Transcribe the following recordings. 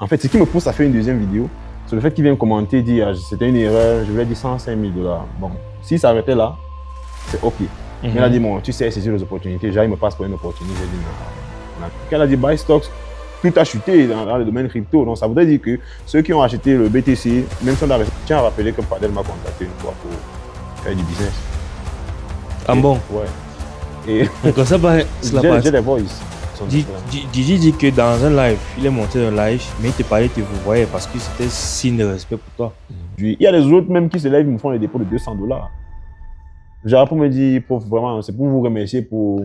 En fait, ce qui me pousse à faire une deuxième vidéo, c'est le fait qu'il vient commenter, dire ah, c'était une erreur, je voulais dire 105 000 $. Bon, s'il s'arrêtait là, c'est OK. Il a dit, bon, tu sais saisir les opportunités. Genre, il me passe pour une opportunité. J'ai dit, non. Quand il a dit buy stocks, tout a chuté dans le domaine crypto. Donc, ça voudrait dire que ceux qui ont acheté le BTC, même si on a tiens à rappeler que Pradel m'a contacté une fois pour faire du business. Ah bon? Ouais. Et comme ça, j'ai des voices. Didi dit que dans un live, il est monté un live, mais il te parlait, tu vous voyais parce que c'était signe de respect pour toi. Il y a des autres même qui se lèvent, ils me font des dépôts de $200. Genre pour me dire, vraiment, c'est pour vous remercier pour...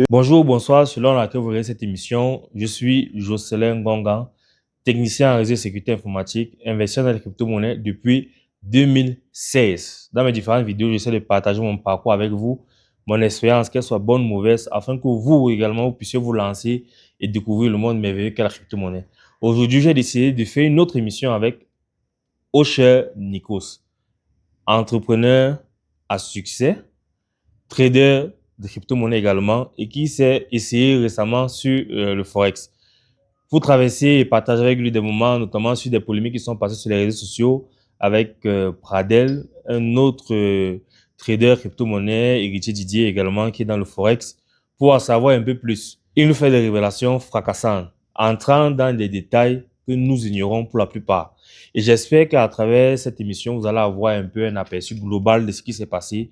Bonjour, bonsoir, selon laquelle vous regardez cette émission, je suis Jocelyn Gongan, technicien en réseau de sécurité informatique, investisseur dans les crypto-monnaies depuis 2016. Dans mes différentes vidéos, j'essaie de partager mon parcours avec vous, mon expérience, qu'elle soit bonne ou mauvaise, afin que vous également, vous puissiez vous lancer et découvrir le monde merveilleux qu'est la crypto-monnaie. Aujourd'hui, j'ai décidé de faire une autre émission avec Osher Nikos, entrepreneur à succès, trader de crypto-monnaie également et qui s'est essayé récemment sur le Forex. Pour traverser et partager avec lui des moments, notamment sur des polémiques qui sont passées sur les réseaux sociaux avec Pradel, un autre trader crypto-monnaie, héritier Didier également, qui est dans le Forex, pour en savoir un peu plus. Il nous fait des révélations fracassantes, entrant dans des détails que nous ignorons pour la plupart. Et j'espère qu'à travers cette émission, vous allez avoir un peu un aperçu global de ce qui s'est passé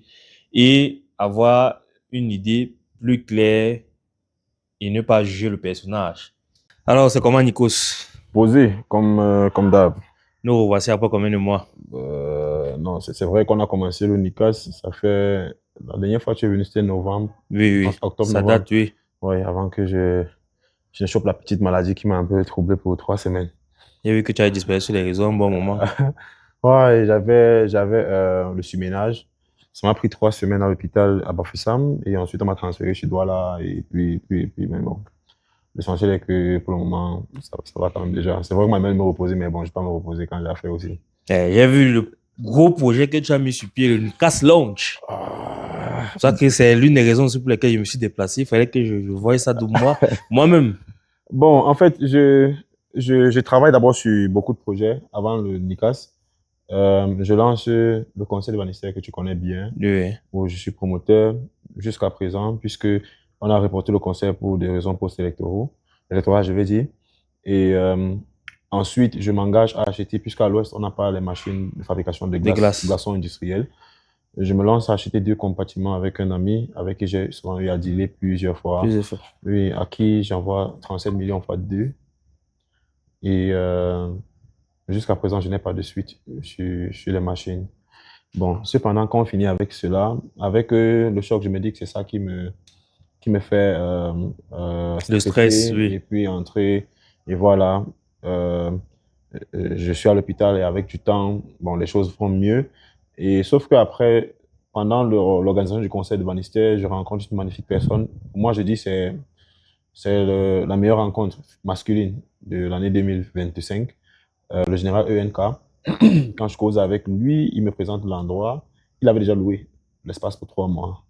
et avoir une idée plus claire et ne pas juger le personnage. Alors, c'est comment, Nikos? Posé, comme d'hab. Nous revoici après combien de mois? Non, c'est vrai qu'on a commencé le NICAS, ça fait... La dernière fois que tu es venu, c'était novembre. Oui, Octobre, ça novembre. date, oui. Oui, avant que je chope la petite maladie qui m'a un peu troublé pour 3 semaines. J'ai vu que tu as disparu sur les réseaux un bon moment. Ouais, j'avais le surménage. Ça m'a pris 3 semaines à l'hôpital à Bafoussam et ensuite on m'a transféré chez Douala et puis mais bon. L'essentiel est que pour le moment, ça va quand même déjà. C'est vrai que ma mère me reposer, mais bon, je ne vais pas me reposer quand j'ai à faire aussi. J'ai vu le gros projet que tu as mis sur pied, le Casse Launch. Ça que c'est l'une des raisons aussi pour lesquelles je me suis déplacé. Il fallait que je voie ça de moi-même. Bon, en fait, je travaille d'abord sur beaucoup de projets avant le NICAS. Je lance le conseil de Bannister que tu connais bien, Oui. où je suis promoteur jusqu'à présent, puisque on a reporté le conseil pour des raisons électorales, je vais dire. Et ensuite, je m'engage à acheter, puisqu'à l'Ouest, on n'a pas les machines de fabrication de glaçons industriels. Je me lance à acheter 2 compartiments avec un ami, avec qui j'ai souvent eu à dealer plusieurs fois. Oui, à qui j'envoie 37 millions fois 2. Et jusqu'à présent, je n'ai pas de suite sur les machines. Bon, cependant, quand on finit avec cela, avec le choc, je me dis que c'est ça qui me fait le stress, oui. Et puis entrer, et voilà, je suis à l'hôpital et avec du temps, bon, les choses vont mieux. Et sauf qu'après, pendant l'organisation du conseil de Bannister, je rencontre une magnifique personne. Moi, je dis c'est la meilleure rencontre masculine de l'année 2025, le général ENK. Quand je cause avec lui, il me présente l'endroit. Il avait déjà loué l'espace pour 3 mois.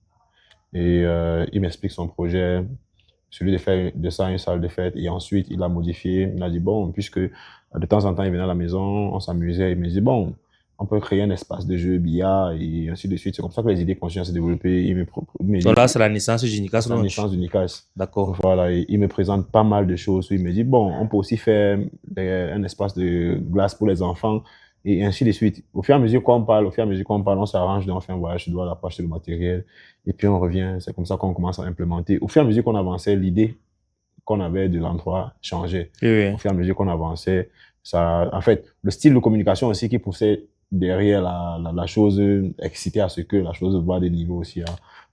Et il m'explique son projet, celui de faire de ça une salle de fête. Et ensuite, il a modifié. Il a dit, bon, puisque de temps en temps, il venait à la maison, on s'amusait. Il me dit, bon, on peut créer un espace de jeu, billard, et ainsi de suite. C'est comme ça que les idées continuent à se développer. Donc là, c'est la naissance du NICAS. C'est la naissance du NICAS. D'accord. Voilà, et il me présente pas mal de choses. Il me dit, bon, on peut aussi faire un espace de glace pour les enfants, et ainsi de suite. Au fur et à mesure qu'on parle, on s'arrange, on fait un voyage, je dois aller acheter le matériel, et puis on revient. C'est comme ça qu'on commence à implémenter. Au fur et à mesure qu'on avançait, l'idée qu'on avait de l'endroit changeait. Oui. Au fur et à mesure qu'on avançait, ça, en fait, le style de communication aussi qui poussait derrière la chose, excité à ce que la chose voit des niveaux aussi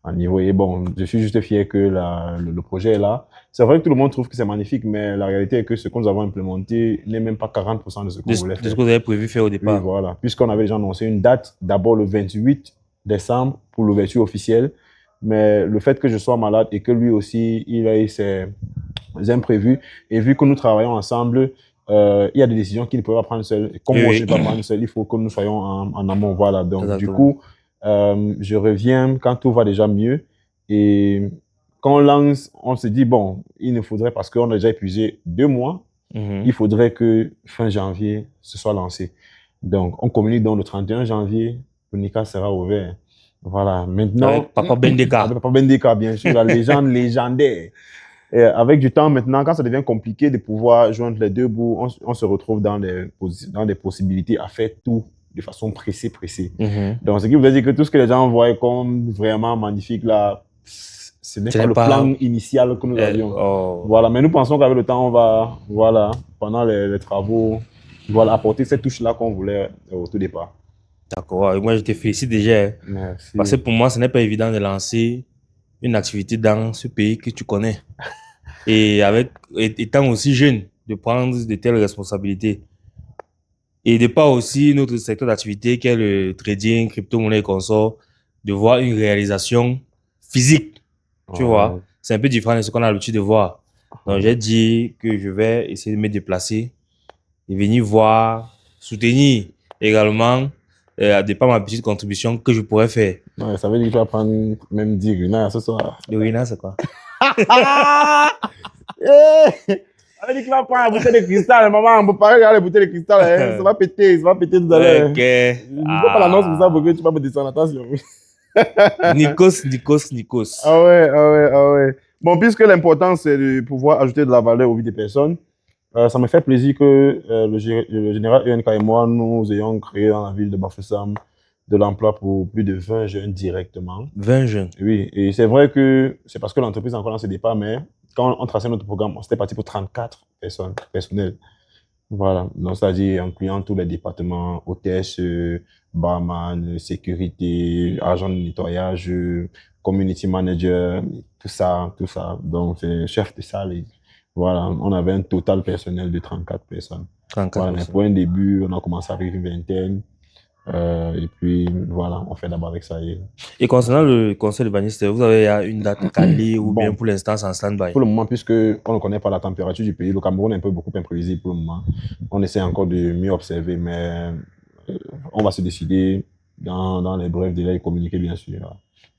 à niveau. Et bon, je suis juste fier que le projet est là. C'est vrai que tout le monde trouve que c'est magnifique, mais la réalité est que ce que nous avons implémenté n'est même pas 40% de ce qu'on voulait faire. De ce que vous avez prévu faire au départ. Oui, voilà. Puisqu'on avait déjà annoncé une date, d'abord le 28 décembre pour l'ouverture officielle. Mais le fait que je sois malade et que lui aussi, il a eu ses imprévus, et vu que nous travaillons ensemble, il y a des décisions qu'il ne peut pas prendre seul. Et comme moi, je ne peux pas prendre seul, il faut que nous soyons en amont. Voilà. Donc, du coup, je reviens quand tout va déjà mieux. Et quand on lance, on se dit, bon, il nous faudrait, parce qu'on a déjà épuisé 2 mois, Il faudrait que fin janvier, ce soit lancé. Donc, on communique donc le 31 janvier, le NICA sera ouvert. Voilà. Maintenant, Avec Papa Bendeka. avec Papa Bendeka, bien sûr, la légende légendaire. Et avec du temps maintenant, quand ça devient compliqué de pouvoir joindre les deux bouts, on se retrouve dans des possibilités à faire tout de façon pressée. Donc, ce qui veut dire que tout ce que les gens voient comme vraiment magnifique là, ce n'est pas le plan initial que nous avions. Voilà, mais nous pensons qu'avec le temps, on va, voilà, pendant les travaux, voilà, apporter cette touche-là qu'on voulait au tout départ. D'accord, moi je te félicite déjà. Merci. Parce que pour moi, ce n'est pas évident de lancer une activité dans ce pays que tu connais. Et étant aussi jeune, de prendre de telles responsabilités. Et de pas aussi notre secteur d'activité qui est le trading, crypto-monnaie et consorts, de voir une réalisation physique. Tu vois, c'est un peu différent de ce qu'on a l'habitude de voir. Donc j'ai dit que je vais essayer de me déplacer et venir voir, soutenir également de par ma petite contribution que je pourrais faire. Ouais, ça veut dire que tu vas prendre même 10 runas ce soir. Le runas, c'est quoi? Ça veut dire qu'il va prendre la bouteille de cristal. Maman, on peut pas regarder la bouteille de cristal. Hein. Ça va péter tout à l'heure. Ok. Je ne fais pas l'annonce pour ça pour que tu vas me descendre. Attention. Nikos. Ah ouais. Bon, puisque l'important, c'est de pouvoir ajouter de la valeur aux vies des personnes, ça me fait plaisir que le général ENK et moi, nous ayons créé dans la ville de Bafoussam de l'emploi pour plus de 20 jeunes directement. 20 jeunes? Oui, et c'est vrai que c'est parce que l'entreprise est encore dans ses départs, mais quand on traçait notre programme, on s'était parti pour 34 personnes personnelles. Voilà, donc c'est-à-dire incluant tous les départements, hôtesse, barman, sécurité, agent de nettoyage, community manager, tout ça. Donc c'est chef de salle. Et voilà, on avait un total personnel de 34 personnes. 34 voilà, mais pour un début, on a commencé avec une vingtaine. Et puis voilà, on fait d'abord avec ça. Et concernant le conseil de baniste, vous avez une date calée ou bien pour l'instant c'est en stand-by? Pour le moment, puisque on ne connaît pas la température du pays, le Cameroun est un peu beaucoup imprévisible pour le moment. On essaie encore de mieux observer, mais on va se décider dans les brefs délais et communiquer, bien sûr.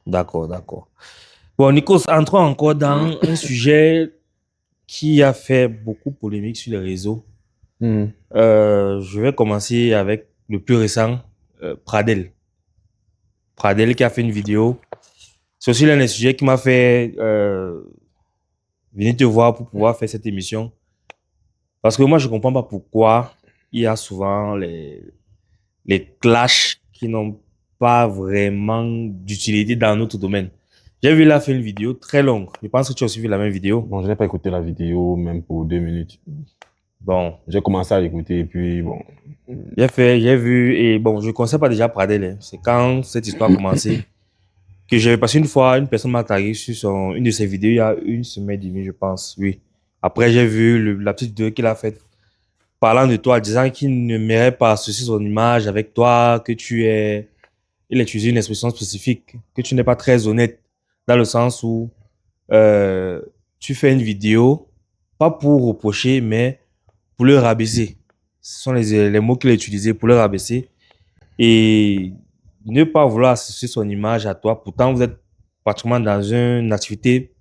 D'accord. Bon, Nikos, entrons encore dans un sujet qui a fait beaucoup polémique sur les réseaux. Je vais commencer avec le plus récent, Pradel. Pradel qui a fait une vidéo. C'est aussi l'un des sujets qui m'a fait venir te voir pour pouvoir faire cette émission. Parce que moi, je ne comprends pas pourquoi il y a souvent les clashs qui n'ont pas vraiment d'utilité dans notre domaine. J'ai vu là faire une vidéo très longue. Je pense que tu as aussi vu la même vidéo. Bon, je n'ai pas écouté la vidéo même pour 2 minutes. Bon. J'ai commencé à l'écouter et puis bon. J'ai vu et bon, je ne conseille pas déjà Pradel. Hein. C'est quand cette histoire a commencé que j'avais passé une fois, une personne m'a tagué sur une de ses vidéos il y a une semaine et demie, je pense. Oui. Après, j'ai vu la petite vidéo qu'il a faite parlant de toi, disant qu'il ne m'irait pas associer son image avec toi, que tu es. Il a utilisé une expression spécifique, que tu n'es pas très honnête, dans le sens où tu fais une vidéo, pas pour reprocher, mais pour le rabaisser. Ce sont les mots qu'il a utilisés pour le rabaisser. Et ne pas vouloir associer son image à toi. Pourtant, vous êtes pratiquement dans une activité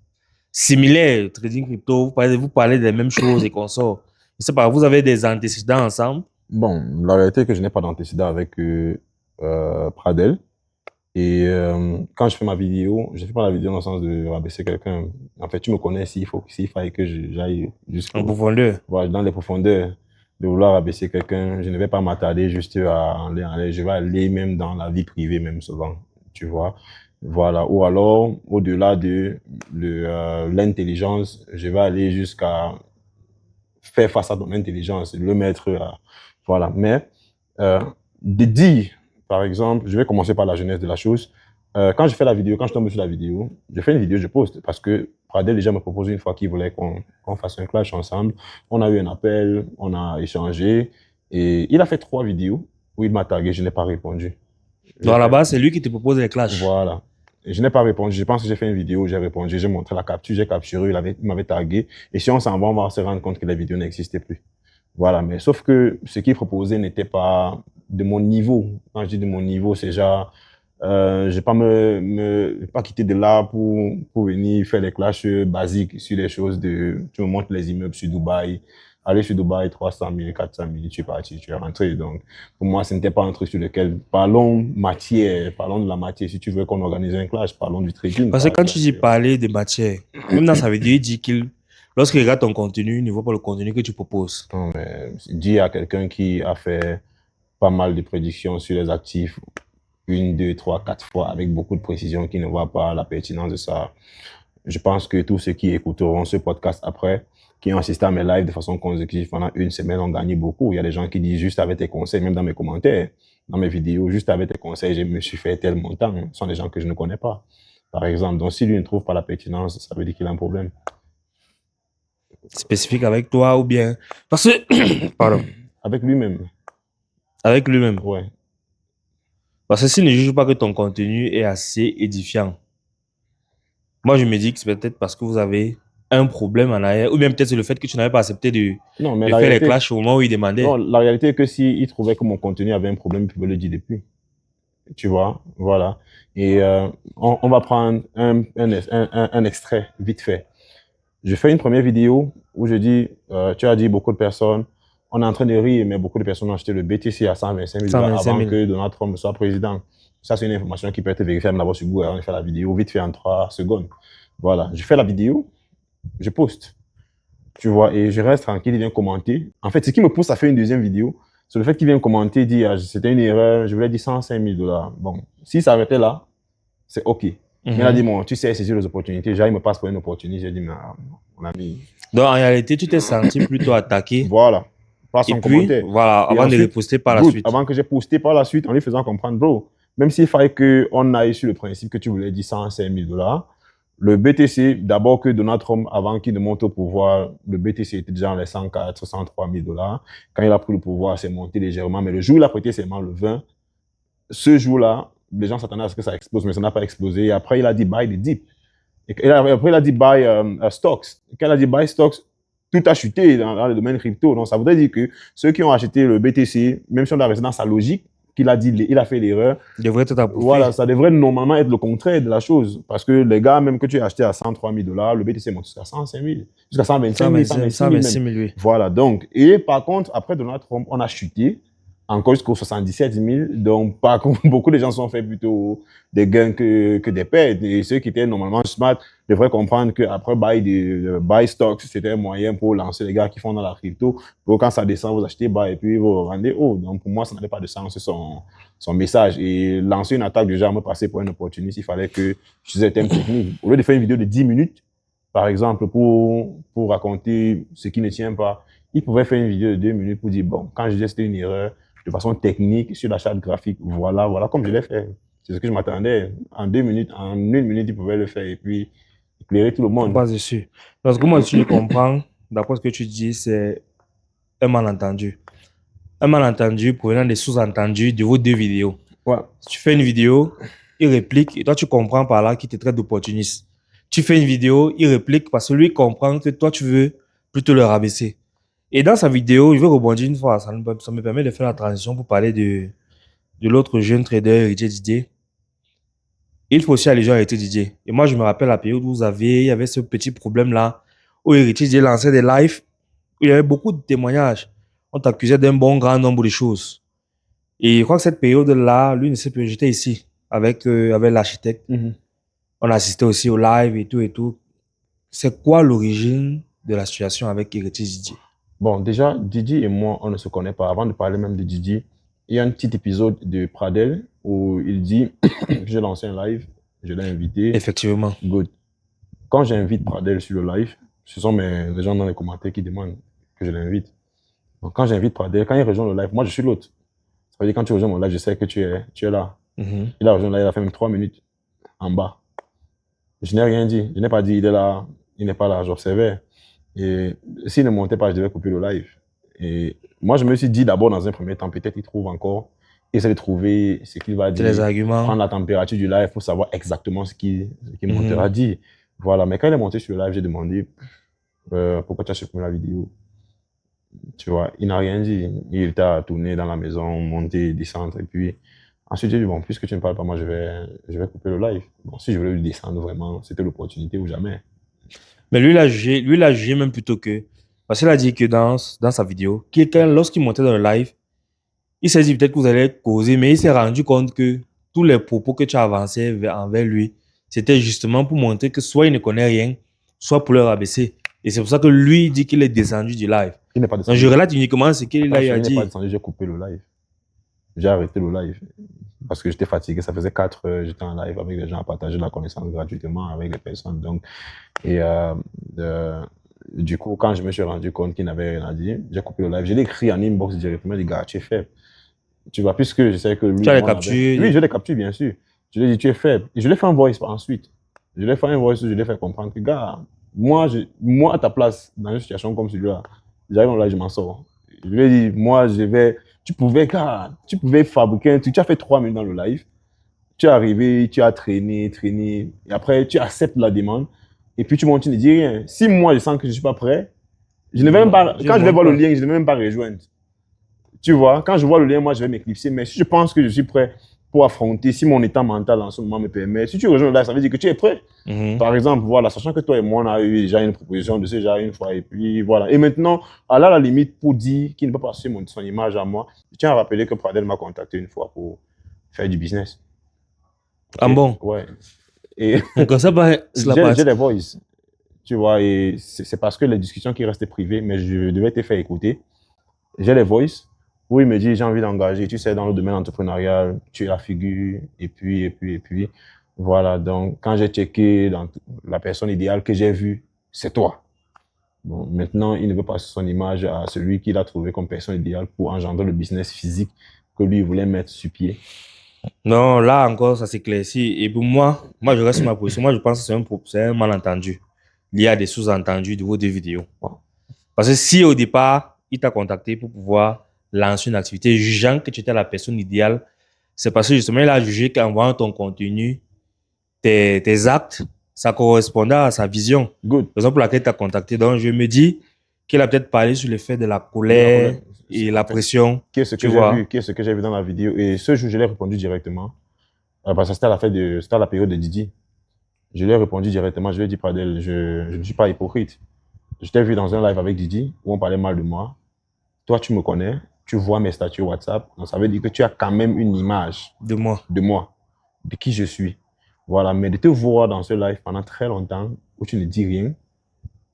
similaire, trading crypto. Vous parlez des mêmes choses et consorts. Je ne sais pas, vous avez des antécédents ensemble? Bon, la réalité est que je n'ai pas d'antécédents avec Pradel. Et quand je fais ma vidéo, je ne fais pas la vidéo dans le sens de rabaisser quelqu'un. En fait, tu me connais s'il fallait que j'aille en profondeur. Voilà, dans les profondeurs de vouloir rabaisser quelqu'un. Je ne vais pas m'attarder juste à aller. Je vais aller même dans la vie privée, même souvent. Tu vois. Voilà. Ou alors, au-delà de l'intelligence, je vais aller jusqu'à faire face à ton intelligence, le mettre à, voilà. Mais de dire, par exemple, je vais commencer par la jeunesse de la chose. Quand je fais la vidéo, quand je tombe sur la vidéo, je fais une vidéo, je poste parce que Pradel déjà me proposé une fois qu'il voulait qu'on fasse un clash ensemble. On a eu un appel, on a échangé et il a fait 3 vidéos où il m'a tagué, je n'ai pas répondu. Donc là-bas, c'est lui qui te propose les clashs. Voilà. Et je n'ai pas répondu. Je pense que j'ai fait une vidéo, j'ai répondu, j'ai montré la capture, j'ai capturé, il m'avait tagué. Et si on s'en va, on va se rendre compte que la vidéo n'existait plus. Voilà. Mais sauf que ce qu'il proposait n'était pas de mon niveau. Quand je dis de mon niveau, c'est genre, je vais pas pas quitter de là pour venir faire des clashs basiques sur les choses tu me montres les immeubles sur Dubaï. aller sur Dubaï, 300 000, 400 000, tu es parti, tu es rentré. Donc, pour moi, ce n'était pas un truc sur lequel parlons matière, parlons de la matière. Si tu veux qu'on organise un clash, parlons du trading, Parce que par quand tu dis exemple. parler de matière, même dans sa vidéo, il dit qu'il, lorsqu'il regarde ton contenu, il ne voit pas le contenu que tu proposes. Non, mais dis à quelqu'un qui a fait pas mal de prédictions sur les actifs, une, deux, trois, quatre fois, avec beaucoup de précision, qui ne voit pas la pertinence de ça. Je pense que tous ceux qui écouteront ce podcast après, qui ont assisté à mes lives de façon consécutive pendant une semaine, ont gagné beaucoup. Il y a des gens qui disent juste avec tes conseils, même dans mes commentaires, dans mes vidéos, juste avec tes conseils, je me suis fait tel montant. Ce sont des gens que je ne connais pas, par exemple. Donc, si lui ne trouve pas la pertinence, ça veut dire qu'il a un problème. Spécifique avec toi ou bien. Parce que, pardon, Avec lui-même, avec lui-même. ouais. Parce que s'il ne juge pas que ton contenu est assez édifiant, moi je me dis que c'est peut-être parce que vous avez un problème en arrière, ou bien peut-être c'est le fait que tu n'avais pas accepté Non, mais de la faire les réalité, clashs au moment où il non, demandait. la réalité est que s'il trouvait que mon contenu avait un problème, il pouvait le dire depuis. Tu vois, voilà. Et on va prendre un extrait vite fait. Je fais une première vidéo où je dis, tu as dit beaucoup de personnes, on est en train de rire, mais beaucoup de personnes ont acheté le BTC à 125 000 $ 125 avant 000. que Donald Trump soit président. Ça, c'est une information qui peut être vérifiée même d'abord sur Google. On fait la vidéo vite fait en 3 secondes. Voilà, je fais la vidéo, je poste. Tu vois, et je reste tranquille, il vient commenter. En fait, ce qui me pousse à faire une deuxième vidéo, c'est le fait qu'il vient commenter, dit, ah, c'était une erreur, je voulais dire 105 000 $. Bon, si ça arrêtait là, c'est OK. Mais il a dit, bon, tu sais saisir les opportunités. Genre, il me passe pour une opportunité. J'ai dit, mais mon ami, Donc en réalité, tu t'es senti plutôt attaqué. voilà, pas Et son puis, commentaire. voilà, Et avant de ensuite, reposter par la good, suite. avant que j'ai posté par la suite, en lui faisant comprendre, bro, même s'il fallait qu'on aille sur le principe que tu voulais dire 105 000 $, le BTC, d'abord que Donald Trump, avant qu'il ne monte au pouvoir, le BTC était déjà dans les 104, 103 000 $. Quand il a pris le pouvoir, c'est monté légèrement. Mais le jour où il a prêté seulement le 20, ce jour-là, les gens s'attendaient à ce que ça explose, mais ça n'a pas explosé. Et après, il a dit buy the dip. Et après, il a dit buy stocks. Et quand il a dit buy stocks, tout a chuté dans le domaine crypto. Donc, ça voudrait dire que ceux qui ont acheté le BTC, même si on doit rester dans sa logique, qu'il a dit, il a fait l'erreur. Il devrait être approuvé. Voilà, ça devrait normalement être le contraire de la chose. Parce que les gars, même que tu as acheté à 103 000 $, le BTC monte jusqu'à 105 000, jusqu'à 125 000, 126 000 même. 126 000, oui. Voilà, donc, et par contre, après Donald Trump, on a chuté encore jusqu'aux 77 000. Donc, par contre, beaucoup de gens sont fait plutôt des gains que des pertes. Et ceux qui étaient normalement smart devraient comprendre qu'après buy stocks, c'était un moyen pour lancer les gars qui font dans la crypto. Pour quand ça descend, vous achetez bas et puis vous rendez haut. Donc, pour moi, ça n'avait pas de sens, son message. Et lancer une attaque, déjà, me passer pour un opportuniste, il fallait que je faisais un thème technique. Au lieu de faire une vidéo de 10 minutes, par exemple, pour raconter ce qui ne tient pas, il pouvait faire une vidéo de 2 minutes pour dire, bon, quand je disais c'était une erreur, de façon technique, sur la charte graphique, voilà comme je l'ai fait. C'est ce que je m'attendais. En 2 minutes, en 1 minute, il pouvait le faire et puis éclairer tout le On monde. passe dessus. Parce que moi, si je comprends, d'après ce que tu dis, c'est un malentendu. Un malentendu provenant des sous-entendus de vos deux vidéos. Ouais. Si tu fais une vidéo, il réplique, et toi, tu comprends par là qu'il te traite d'opportuniste. Tu fais une vidéo, il réplique parce que lui comprend que toi, tu veux plutôt le rabaisser. Et dans sa vidéo, je vais rebondir une fois, ça me permet de faire la transition pour parler de l'autre jeune trader, Héritier Didier. Il faut aussi alléger Héritier Didier. Et moi, je me rappelle la période où il y avait ce petit problème-là, où Héritier Didier lançait des lives, où il y avait beaucoup de témoignages. On t'accusait d'un bon grand nombre de choses. Et je crois que cette période-là, lui ne sait plus, j'étais ici avec l'architecte. On assistait aussi au live et tout et tout. C'est quoi l'origine de la situation avec Héritier Didier? Bon, déjà, Didi et moi, on ne se connaît pas. Avant de parler même de Didi, il y a un petit épisode de Pradel où il dit que j'ai lancé un live, je l'ai invité. Effectivement. Good. Quand j'invite Pradel sur le live, ce sont les gens dans les commentaires qui demandent que je l'invite. Donc, quand j'invite Pradel, quand il rejoint le live, moi, je suis l'autre. Ça veut dire quand tu rejoins mon live, je sais que tu es là. Il a rejoint le live, il a fait même 3 minutes en bas. Je n'ai rien dit. Je n'ai pas dit il est là, il n'est pas là, j'observais. Et s'il ne montait pas, je devais couper le live. Et moi, je me suis dit d'abord, dans un premier temps, peut-être il trouve encore, essaie de trouver ce qu'il va dire, les arguments. prendre la température du live pour savoir exactement ce qu'il montera dire. Voilà, mais quand il est monté sur le live, j'ai demandé pourquoi tu as supprimé la vidéo. Tu vois, il n'a rien dit. Il était à tourner dans la maison, monter, descendre, et puis ensuite j'ai dit, bon, puisque tu ne parles pas, moi je vais couper le live. Bon, si je voulais lui descendre vraiment, c'était l'opportunité ou jamais. Mais lui, il a jugé même plutôt que, Parce qu'il a dit que dans sa vidéo, quelqu'un, lorsqu'il montait dans le live, il s'est dit peut-être que vous allez causer, mais il s'est rendu compte que tous les propos que tu as avancés envers lui, c'était justement pour montrer que soit il ne connaît rien, soit pour le rabaisser. Et c'est pour ça que lui dit qu'il est descendu du live. Il n'est pas Donc descendu. je relate uniquement ce qu'il a Il n'est dit. pas descendu, j'ai coupé le live. J'ai arrêté le live parce que j'étais fatigué. Ça faisait 4 heures, j'étais en live avec les gens à partager la connaissance gratuitement avec les personnes. Donc, et du coup, quand je me suis rendu compte qu'il n'avait rien à dire, j'ai coupé le live. J'ai écrit en inbox directement, les gars, tu es faible. Tu vois, puisque je sais que lui. Tu as les captures? Oui, je l'ai capturé, bien sûr. Je lui ai dit, tu es faible. Et je l'ai fait un voice ensuite. Je l'ai fait un voice, je l'ai fait comprendre que, gars, moi, à ta place, dans une situation comme celui-là, j'arrive en live, je m'en sors. Je lui ai dit, moi, je vais. Tu pouvais fabriquer un truc. Tu as fait 3 minutes dans le live. Tu es arrivé, tu as traîné. Et après, tu acceptes la demande. Et puis, tu montes, tu ne dis rien. Si moi, je sens que je ne suis pas prêt, je ne vais même pas. Quand je vais voir le lien, je ne vais même pas rejoindre. Tu vois, quand je vois le lien, moi, je vais m'éclipser. Mais si je pense que je suis prêt pour affronter, si mon état mental en ce moment me permet, si tu rejoins le live, ça veut dire que tu es prêt. Par exemple, voilà, sachant que toi et moi, on a eu déjà une proposition de ce genre une fois, et puis voilà. Et maintenant, à la limite, pour dire qu'il ne peut pas passer son image à moi, je tiens à rappeler que Pradel m'a contacté une fois pour faire du business. Ah bon? Ouais. Et comme ça, j'ai des voices, tu vois, et c'est parce que les discussions qui restaient privées, mais je devais te faire écouter. J'ai les voices où il me dit, j'ai envie d'engager, tu sais, dans le domaine entrepreneurial, tu es la figure, et puis. Voilà, donc quand j'ai checké dans la personne idéale que j'ai vue, c'est toi. Bon, maintenant, il ne veut pas son image à celui qu'il a trouvé comme personne idéale pour engendrer le business physique que lui voulait mettre sur pied. Non, là encore, ça s'éclaircit. Et pour moi, je reste sur ma position. Moi, je pense que c'est un malentendu. Il y a des sous-entendus de vos deux vidéos. Wow. Parce que si au départ, il t'a contacté pour pouvoir lancer une activité, jugeant que tu étais la personne idéale, c'est parce que justement, il a jugé qu'en voyant ton contenu, tes actes, ça correspondait à sa vision. Good. Raison pour laquelle il t'a contacté. Donc, je me dis qu'il a peut-être parlé sur le fait de la colère et la pression. Qu'est-ce que j'ai vu dans la vidéo? Et ce jour, je l'ai répondu directement. Parce que c'était à la période de Didi. Je lui ai répondu directement. Je lui ai dit, Pradel, je ne suis pas hypocrite. Je t'ai vu dans un live avec Didi où on parlait mal de moi. Toi, tu me connais. Tu vois mes statuts WhatsApp. Donc, ça veut dire que tu as quand même une image de moi, de qui je suis. Voilà. Mais de te voir dans ce live pendant très longtemps où tu ne dis rien,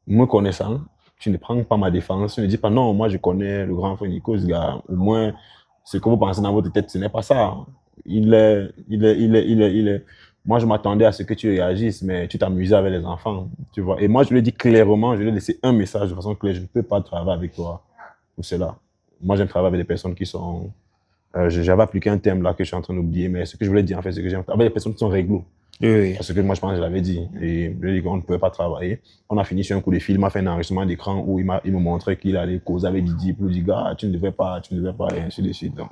me connaissant, tu ne prends pas ma défense. Tu ne dis pas, non, moi, je connais le grand frère Nico, ce gars. Au moins, ce que vous pensez dans votre tête, ce n'est pas ça. Il est. Moi, je m'attendais à ce que tu réagisses, mais tu t'amusais avec les enfants, tu vois. Et moi, je lui ai dit clairement, je lui ai laissé un message de façon claire, je ne peux pas travailler avec toi pour cela. Moi, j'aime travailler avec des personnes qui sont... j'avais appliqué un thème là que je suis en train d'oublier, mais ce que je voulais dire, en fait, c'est que j'aime travailler avec des personnes qui sont réglo. Oui. Parce que moi, je pense que je l'avais dit. Et je lui ai dit qu'on ne pouvait pas travailler. On a fini sur un coup de fil, il m'a fait un enregistrement d'écran où il me montrait qu'il allait causer avec Didi. Puis il dit, gars, tu ne devais pas, et ainsi de suite. Donc,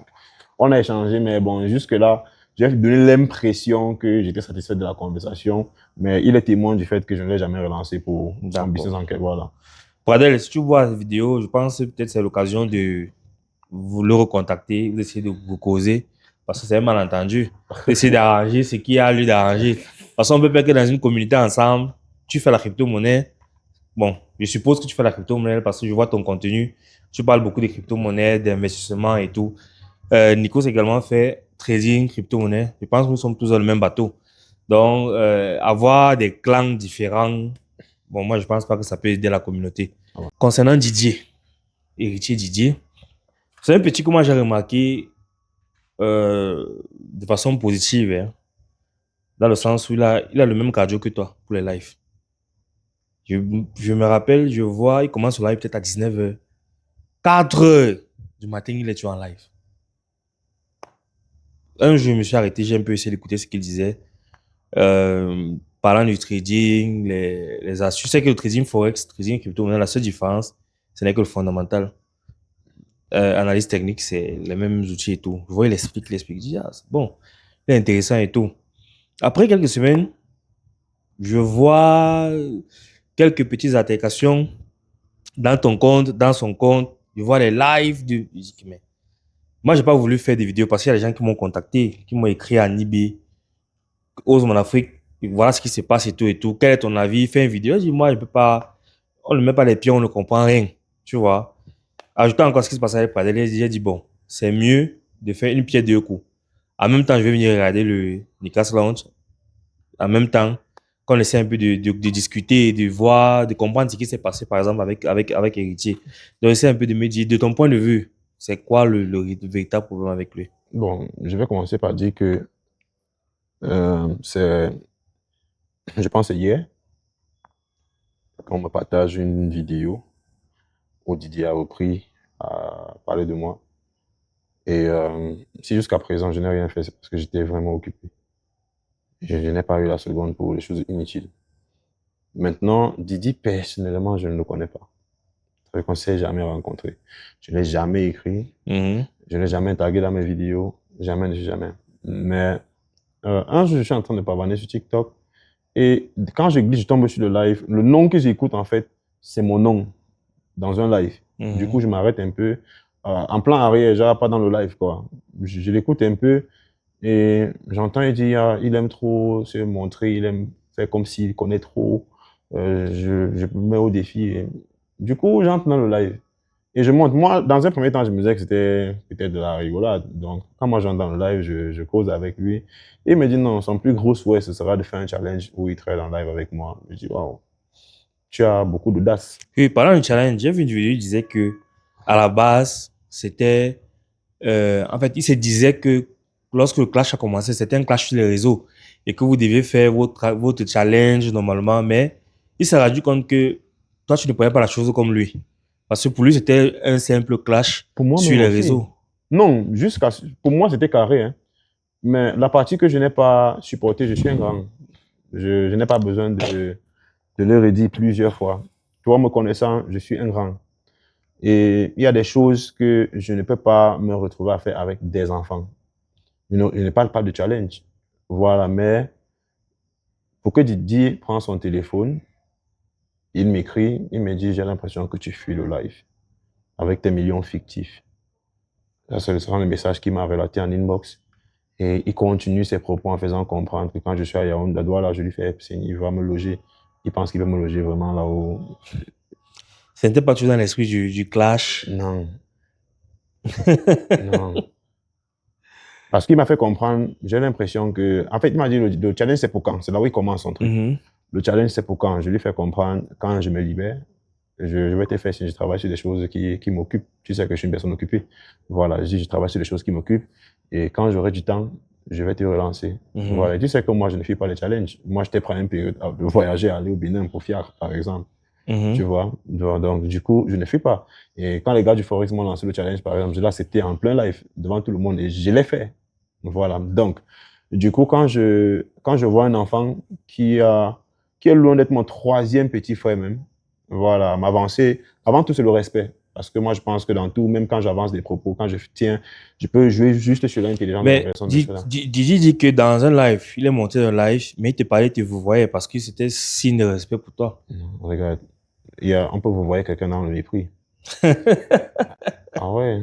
on a échangé, mais bon, jusque-là, j'ai donné l'impression que j'étais satisfait de la conversation, mais il est témoin du fait que je ne l'ai jamais relancé pour son business en quelque voilà. Pradel, si tu vois cette vidéo, je pense que peut-être c'est l'occasion de vous le recontacter, vous essayez de vous causer, parce que c'est un malentendu. Essayez d'arranger ce qui a lieu d'arranger. Parce qu'on peut pas que dans une communauté ensemble, tu fais la crypto-monnaie. Bon, je suppose que tu fais la crypto-monnaie parce que je vois ton contenu. Tu parles beaucoup de crypto-monnaie, d'investissement et tout. Nico également fait trading, crypto-monnaie. Je pense que nous sommes tous dans le même bateau. Donc, avoir des clans différents, bon, moi, je pense pas que ça peut aider la communauté. Ouais. Concernant Didier, héritier Didier, c'est un petit que moi j'ai remarqué de façon positive, hein, dans le sens où il a le même cardio que toi pour les lives. Je me rappelle, je vois, il commence le live peut-être à 19h. 4h du matin, il est toujours en live. Un jour, je me suis arrêté, j'ai un peu essayé d'écouter ce qu'il disait. Parlant du trading, les astuces. C'est que le trading forex, trading crypto, la seule différence, ce n'est que le fondamental. Analyse technique, c'est les mêmes outils et tout. Je vois, il explique. Je dis, ah, c'est bon, c'est intéressant et tout. Après quelques semaines, je vois quelques petites altercations dans ton compte, dans son compte. Je vois les lives de... Je dis, mais moi, j'ai pas voulu faire des vidéos parce qu'il y a des gens qui m'ont contacté, qui m'ont écrit à Nibé, Ose mon Afrique, voilà ce qui se passe et tout et tout. Quel est ton avis? Fais une vidéo. Je dis, moi, je peux pas, on ne met pas les pieds, on ne comprend rien. tu vois. Ajoutant encore ce qui se passait avec Pradel, j'ai dit, bon, c'est mieux de faire une pierre deux coups. En même temps, je vais venir regarder le Newcastle Lounge. En même temps, qu'on essaie un peu de discuter, de voir, de comprendre ce qui s'est passé, par exemple, avec Héritier. Donc, essayer un peu de me dire, de ton point de vue, c'est quoi le véritable problème avec lui? Bon, je vais commencer par dire que c'est, je pense que c'est hier qu'on me partage une vidéo où Didier a repris à parler de moi. Et si jusqu'à présent je n'ai rien fait, c'est parce que j'étais vraiment occupé. Je n'ai pas eu la seconde pour les choses inutiles. Maintenant, Didi, personnellement, je ne le connais pas. C'est qu'on ne s'est jamais rencontré. Je ne l'ai jamais écrit. Mhm. Je ne l'ai jamais tagué dans mes vidéos. Jamais, jamais. Mais un jour, je suis en train de pavaner sur TikTok. Et quand je glisse, je tombe sur le live. Le nom que j'écoute, en fait, c'est mon nom dans un live. Du coup, je m'arrête un peu. En plan arrière, genre pas dans le live, quoi. Je l'écoute un peu et j'entends, il dit, ah, il aime trop se montrer, il aime faire comme s'il connaît trop. Je me mets au défi. Et du coup, j'entre dans le live et je monte. Moi, dans un premier temps, je me disais que c'était peut-être de la rigolade. Donc, quand moi j'entre dans le live, je cause avec lui. Et il me dit, non, son plus gros souhait, ce sera de faire un challenge où il travaille en live avec moi. Je dis, waouh, tu as beaucoup d'audace. Oui, pendant le challenge, j'ai vu une vidéo, il disait que, à la base, c'était, en fait, il se disait que lorsque le clash a commencé, c'était un clash sur les réseaux et que vous deviez faire votre challenge normalement, mais il s'est rendu compte que toi, tu ne prenais pas la chose comme lui. Parce que pour lui, c'était un simple clash Pour moi sur même les aussi. réseaux. Non, pour moi, c'était carré, hein. Mais la partie que je n'ai pas supportée, je suis un grand. Je n'ai pas besoin de le redire plusieurs fois. Toi, me connaissant, je suis un grand. Et il y a des choses que je ne peux pas me retrouver à faire avec des enfants. Je ne parle pas de challenge. Voilà, mais pour que Didier prenne son téléphone, il m'écrit, il me dit, j'ai l'impression que tu fuis le live avec tes millions fictifs. Ça, c'est le message qu'il m'a relaté en inbox. Et il continue ses propos en faisant comprendre que quand je suis à Yaoundé, là, je lui fais, il va me loger. Il pense qu'il va me loger vraiment là-haut. Ce n'était pas toujours dans l'esprit du clash. Non, non. Parce qu'il m'a fait comprendre, j'ai l'impression que. En fait, il m'a dit le challenge, c'est pour quand? C'est là où il commence son truc. Mhm. Le challenge, c'est pour quand? Je lui fais comprendre, quand je me libère, je vais te faire si je travaille sur des choses qui m'occupent. Tu sais que je suis une personne occupée. Voilà, je dis, je travaille sur des choses qui m'occupent. Et quand j'aurai du temps, je vais te relancer. Mhm. Voilà, et tu sais que moi, je ne fais pas les challenges. Moi, je t'ai pris une période de voyager, aller au Bénin pour Fiacre, par exemple. Tu Mhm. vois? Donc, du coup, je ne fais pas. Et quand les gars du Forex m'ont lancé le challenge, par exemple, je l'ai accepté en plein live, devant tout le monde, et je l'ai fait. Voilà. Donc, du coup, quand je vois un enfant qui est loin d'être mon troisième petit frère même, voilà, m'avancer, avant tout, c'est le respect. Parce que moi, je pense que dans tout, même quand j'avance des propos, quand je tiens, je peux jouer juste sur l'intelligence de la Mais personne de cela. Didi dit que dans un live, il est monté dans un live, mais il te parlait, tu vous voyez, parce que c'était signe de respect pour toi. Regarde, on peut vous voir quelqu'un dans le mépris. Ah ouais,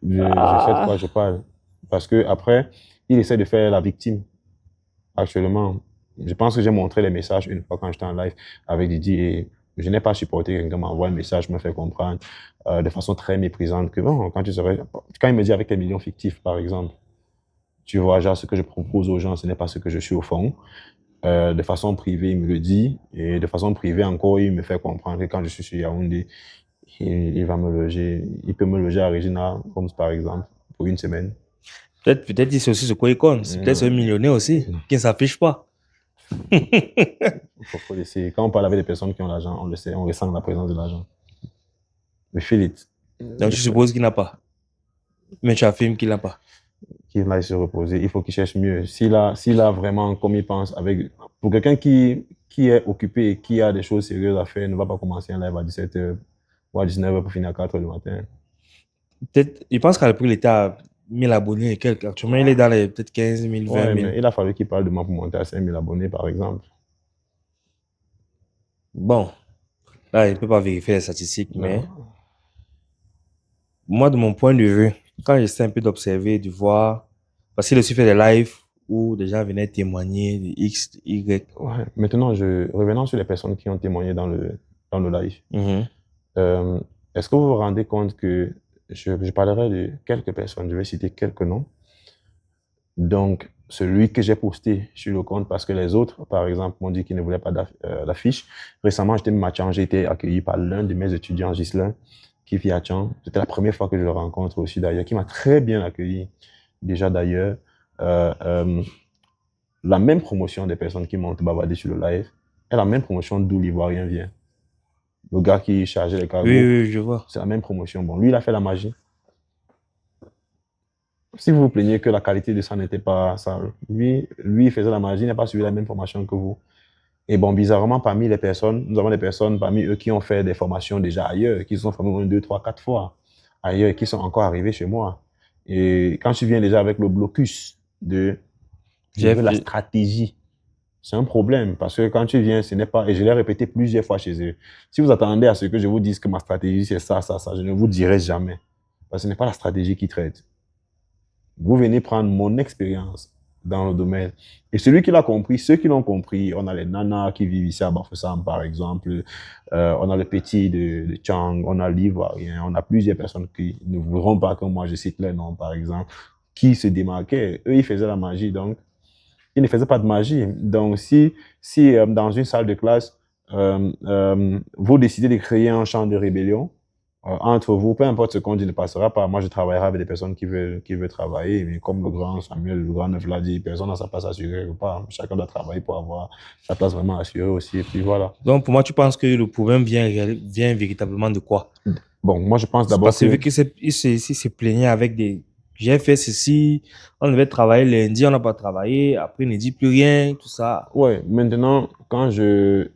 je sais de quoi Ah. je parle. Parce que après, il essaie de faire la victime. Actuellement, je pense que j'ai montré les messages une fois quand j'étais en live avec Didier et je n'ai pas supporté que quelqu'un m'envoie un message, me fait comprendre de façon très méprisante que bon, quand il me dit avec les millions fictifs, par exemple, tu vois, genre ce que je propose aux gens, ce n'est pas ce que je suis au fond. De façon privée, il me le dit et de façon privée encore, il me fait comprendre que quand je suis sur Yaoundé, il va me loger, il peut me loger à Regina Homes, par exemple, pour une semaine. Peut-être c'est aussi ce quoi il compte. C'est peut-être un Non, millionnaire aussi, qui ne s'affiche pas. faut laisser. Quand on parle avec des personnes qui ont l'argent, on le sait, on ressent la présence de l'argent. Le feel it. Donc tu supposes qu'il n'a pas. Mais tu affirmes qu'il n'a pas. Qu'il aille se reposer, il faut qu'il cherche mieux. S'il a vraiment, comme il pense, pour quelqu'un qui est occupé et qui a des choses sérieuses à faire, ne va pas commencer un live à 17h ou à 19h pour finir à 4h du matin. Peut-être, il pense qu'à l'époque, il était à 1000 abonnés et quelques. Actuellement, il est dans les peut-être 15 000, 20 Ouais, 000. mais il a fallu qu'il parle de moi pour monter à 5000 abonnés, par exemple. Bon, là, il ne peut pas vérifier les statistiques, mais Non. moi, de mon point de vue, quand j'essaie un peu d'observer, de voir, parce qu'il a aussi fait des lives où des gens venaient témoigner de X, de Y. Ouais. Maintenant, revenons sur les personnes qui ont témoigné dans le live. Mhm. Euh, Est-ce que vous vous rendez compte que je parlerai de quelques personnes, je vais citer quelques noms. Donc, celui que j'ai posté sur le compte parce que les autres, par exemple, m'ont dit qu'ils ne voulaient pas d'affiche. Récemment, j'étais à Tchang, j'ai été accueilli par l'un de mes étudiants, Ghislain, qui vit à Tchang. C'était la première fois que je le rencontre aussi d'ailleurs, qui m'a très bien accueilli déjà d'ailleurs. Euh, euh, la même promotion des personnes qui m'ont bavardé sur le live est la même promotion d'où l'Ivoirien vient. Le gars qui chargeait les Oui, cargos, oui, je vois. c'est la même promotion. Bon, lui, il a fait la magie. Si vous vous plaignez que la qualité de ça n'était pas ça, lui, il faisait la magie, il n'a pas suivi la même formation que vous. Et bon, bizarrement, parmi les personnes, nous avons des personnes parmi eux qui ont fait des formations déjà ailleurs, qui se sont formés 1, 2, 3, 4 fois ailleurs et qui sont encore arrivés chez moi. Et quand tu viens déjà avec le blocus de je J'ai veux la fait- stratégie, c'est un problème parce que quand tu viens, ce n'est pas, et je l'ai répété plusieurs fois chez eux, si vous attendez à ce que je vous dise que ma stratégie c'est ça, ça, ça, je ne vous dirai jamais. Parce que ce n'est pas la stratégie qui traite. Vous venez prendre mon expérience dans le domaine. Et celui qui l'a compris, ceux qui l'ont compris, on a les nanas qui vivent ici à Bafoussam, par exemple, on a le petit de Chang, on a l'Ivoirien, on a plusieurs personnes qui ne voudront pas que moi je cite les noms, par exemple, qui se démarquaient. Eux, ils faisaient la magie, donc ils ne faisaient pas de magie. Donc, si dans une salle de classe, vous décidez de créer un champ de rébellion, entre vous, peu importe ce qu'on dit ne passera pas. Moi, je travaillerai avec des personnes qui veulent travailler. Mais comme le grand Samuel, le grand neuf l'a dit, personne n'a sa place assurée quelque part. Chacun doit travailler pour avoir sa place vraiment assurée aussi. Et puis voilà. Donc, pour moi, tu penses que le problème vient véritablement de quoi? Bon, moi, je pense C'est d'abord parce que que, vu qu'il se plaignait avec des... J'ai fait ceci, on devait travailler lundi, on n'a pas travaillé, après il ne dit plus rien, tout ça. ouais, maintenant, quand je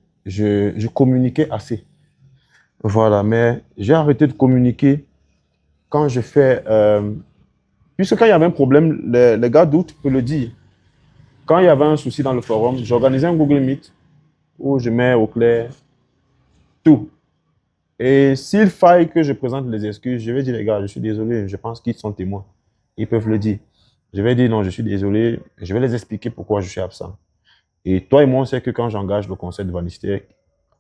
communiquais assez. Voilà, mais j'ai arrêté de communiquer quand je fais. Puisque quand il y avait un problème, les gars d'août peuvent le dire. Quand il y avait un souci dans le forum, j'organisais un Google Meet où je mets au clair tout. Et s'il faille que je présente les excuses, je vais dire, les gars, je suis désolé, je pense qu'ils sont témoins. Ils peuvent le dire. Je vais dire, non, je suis désolé, je vais les expliquer pourquoi je suis absent. Et toi et moi, on sait que quand j'engage le conseil de Vanistère,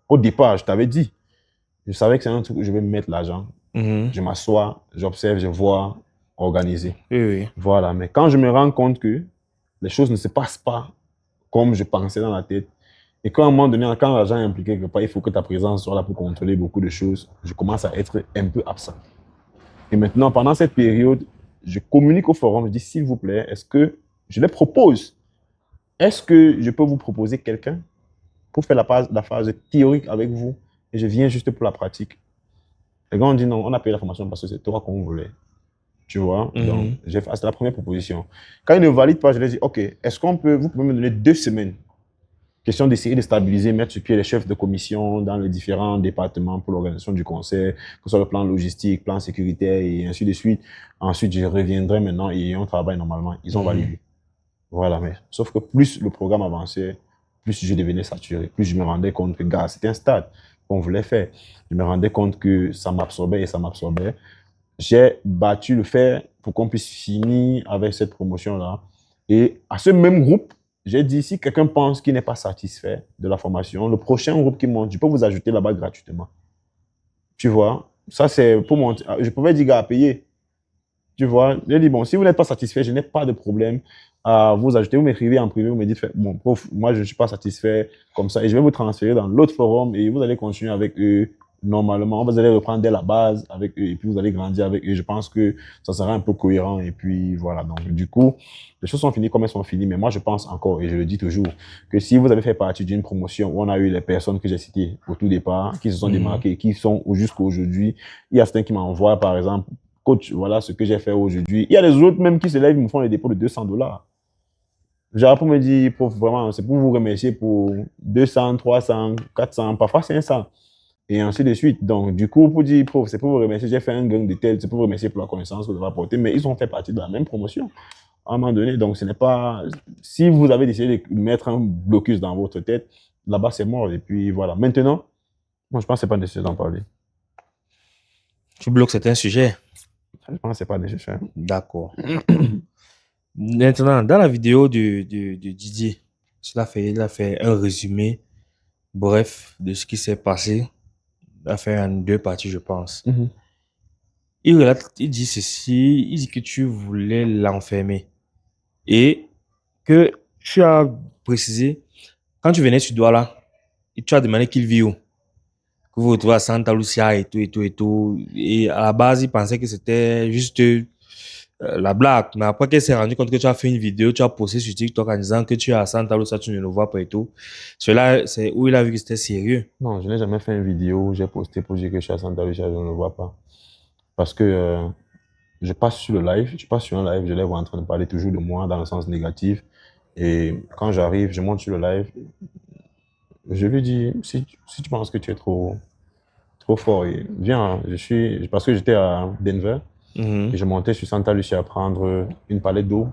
au départ, je t'avais dit, je savais que c'est un truc où je vais me mettre l'argent. Mhm. Je m'assois, j'observe, je vois, organiser. Oui, oui. Voilà, mais quand je me rends compte que les choses ne se passent pas comme je pensais dans la tête, et qu'à un moment donné, quand l'argent est impliqué quelque part, il faut que ta présence soit là pour contrôler beaucoup de choses, je commence à être un peu absent. Et maintenant, pendant cette période, je communique au forum, je dis, s'il vous plaît, est-ce que je les propose, est-ce que je peux vous proposer quelqu'un pour faire la phase théorique avec vous, et je viens juste pour la pratique. Les gars ont dit non, on a payé la formation parce que c'est toi qu'on voulait. Tu vois, donc Mhm. c'est la première proposition. Quand ils ne valident pas, je leur dis, OK, est-ce vous pouvez me donner 2 semaines? Question d'essayer de stabiliser, mettre sur pied les chefs de commission dans les différents départements pour l'organisation du conseil, que ce soit le plan logistique, plan sécuritaire et ainsi de suite. Ensuite, je reviendrai maintenant et on travaille normalement. Ils ont Mhm. validé. Voilà, mais sauf que plus le programme avançait, plus je devenais saturé, plus je me rendais compte que, gars, c'était un stade qu'on voulait faire. Je me rendais compte que ça m'absorbait et ça m'absorbait. J'ai battu le fer pour qu'on puisse finir avec cette promotion-là. Et à ce même groupe, j'ai dit, si quelqu'un pense qu'il n'est pas satisfait de la formation, le prochain groupe qui monte, je peux vous ajouter là-bas gratuitement. Tu vois, ça c'est pour monter. Je pouvais dire, gars, payer. Tu vois, j'ai dit, bon, si vous n'êtes pas satisfait, je n'ai pas de problème à vous ajouter. Vous m'écrivez en privé, vous me dites, bon, prof, moi, je ne suis pas satisfait comme ça. Et je vais vous transférer dans l'autre forum et vous allez continuer avec eux normalement. Vous allez reprendre dès la base avec eux et puis vous allez grandir avec eux. Je pense que ça sera un peu cohérent. Et puis voilà. Donc, du coup, les choses sont finies comme elles sont finies. Mais moi, je pense encore, et je le dis toujours, que si vous avez fait partie d'une promotion où on a eu les personnes que j'ai citées au tout départ, qui se sont Mhm. démarquées, qui sont jusqu'à aujourd'hui, il y a certains qui m'envoient, par exemple, coach, voilà ce que j'ai fait aujourd'hui. Il y a les autres même qui se lèvent, ils me font les dépôts de $200. Genre pour me dire, prof, vraiment, c'est pour vous remercier pour 200, 300, 400, parfois 500. Et ainsi de suite. Donc, du coup, pour dire, prof, c'est pour vous remercier, j'ai fait un gang de tel, c'est pour vous remercier pour la connaissance que vous avez apportée. Mais ils ont fait partie de la même promotion à un moment donné. Donc, ce n'est pas. Si vous avez décidé de mettre un blocus dans votre tête, là-bas, c'est mort. Et puis voilà. Maintenant, moi, je pense que ce n'est pas nécessaire d'en parler. Tu bloques certains sujets. Je pense que ce n'est pas nécessaire. D'accord. Maintenant, dans la vidéo de Didier, il a fait un résumé bref de ce qui s'est passé l'a fait en 2 parties, je pense. Mhm. Il dit ceci, il dit que tu voulais l'enfermer et que tu as précisé, quand tu venais sur Douala, et tu as demandé qu'il vit où? Que vous vous retrouvez à Santa Lucia et tout, et tout, et tout. Et à la base, il pensait que c'était juste la blague. Mais après qu'elle s'est rendue compte que tu as fait une vidéo, tu as posté sur TikTok en disant que tu es à Santa Lucia, tu ne le vois pas et tout. Cela, c'est où il a vu que c'était sérieux. Non, je n'ai jamais fait une vidéo, j'ai posté pour dire que je suis à Santa Lucia, je ne le vois pas. Parce que je passe sur le live, je passe sur un live, je les vois en train de parler toujours de moi dans le sens négatif. Et quand j'arrive, je monte sur le live, je lui dis, si tu penses que tu es trop fort, viens, hein, parce que j'étais à Denver, Mhm. et je montais sur Santa Lucia prendre une palette d'eau,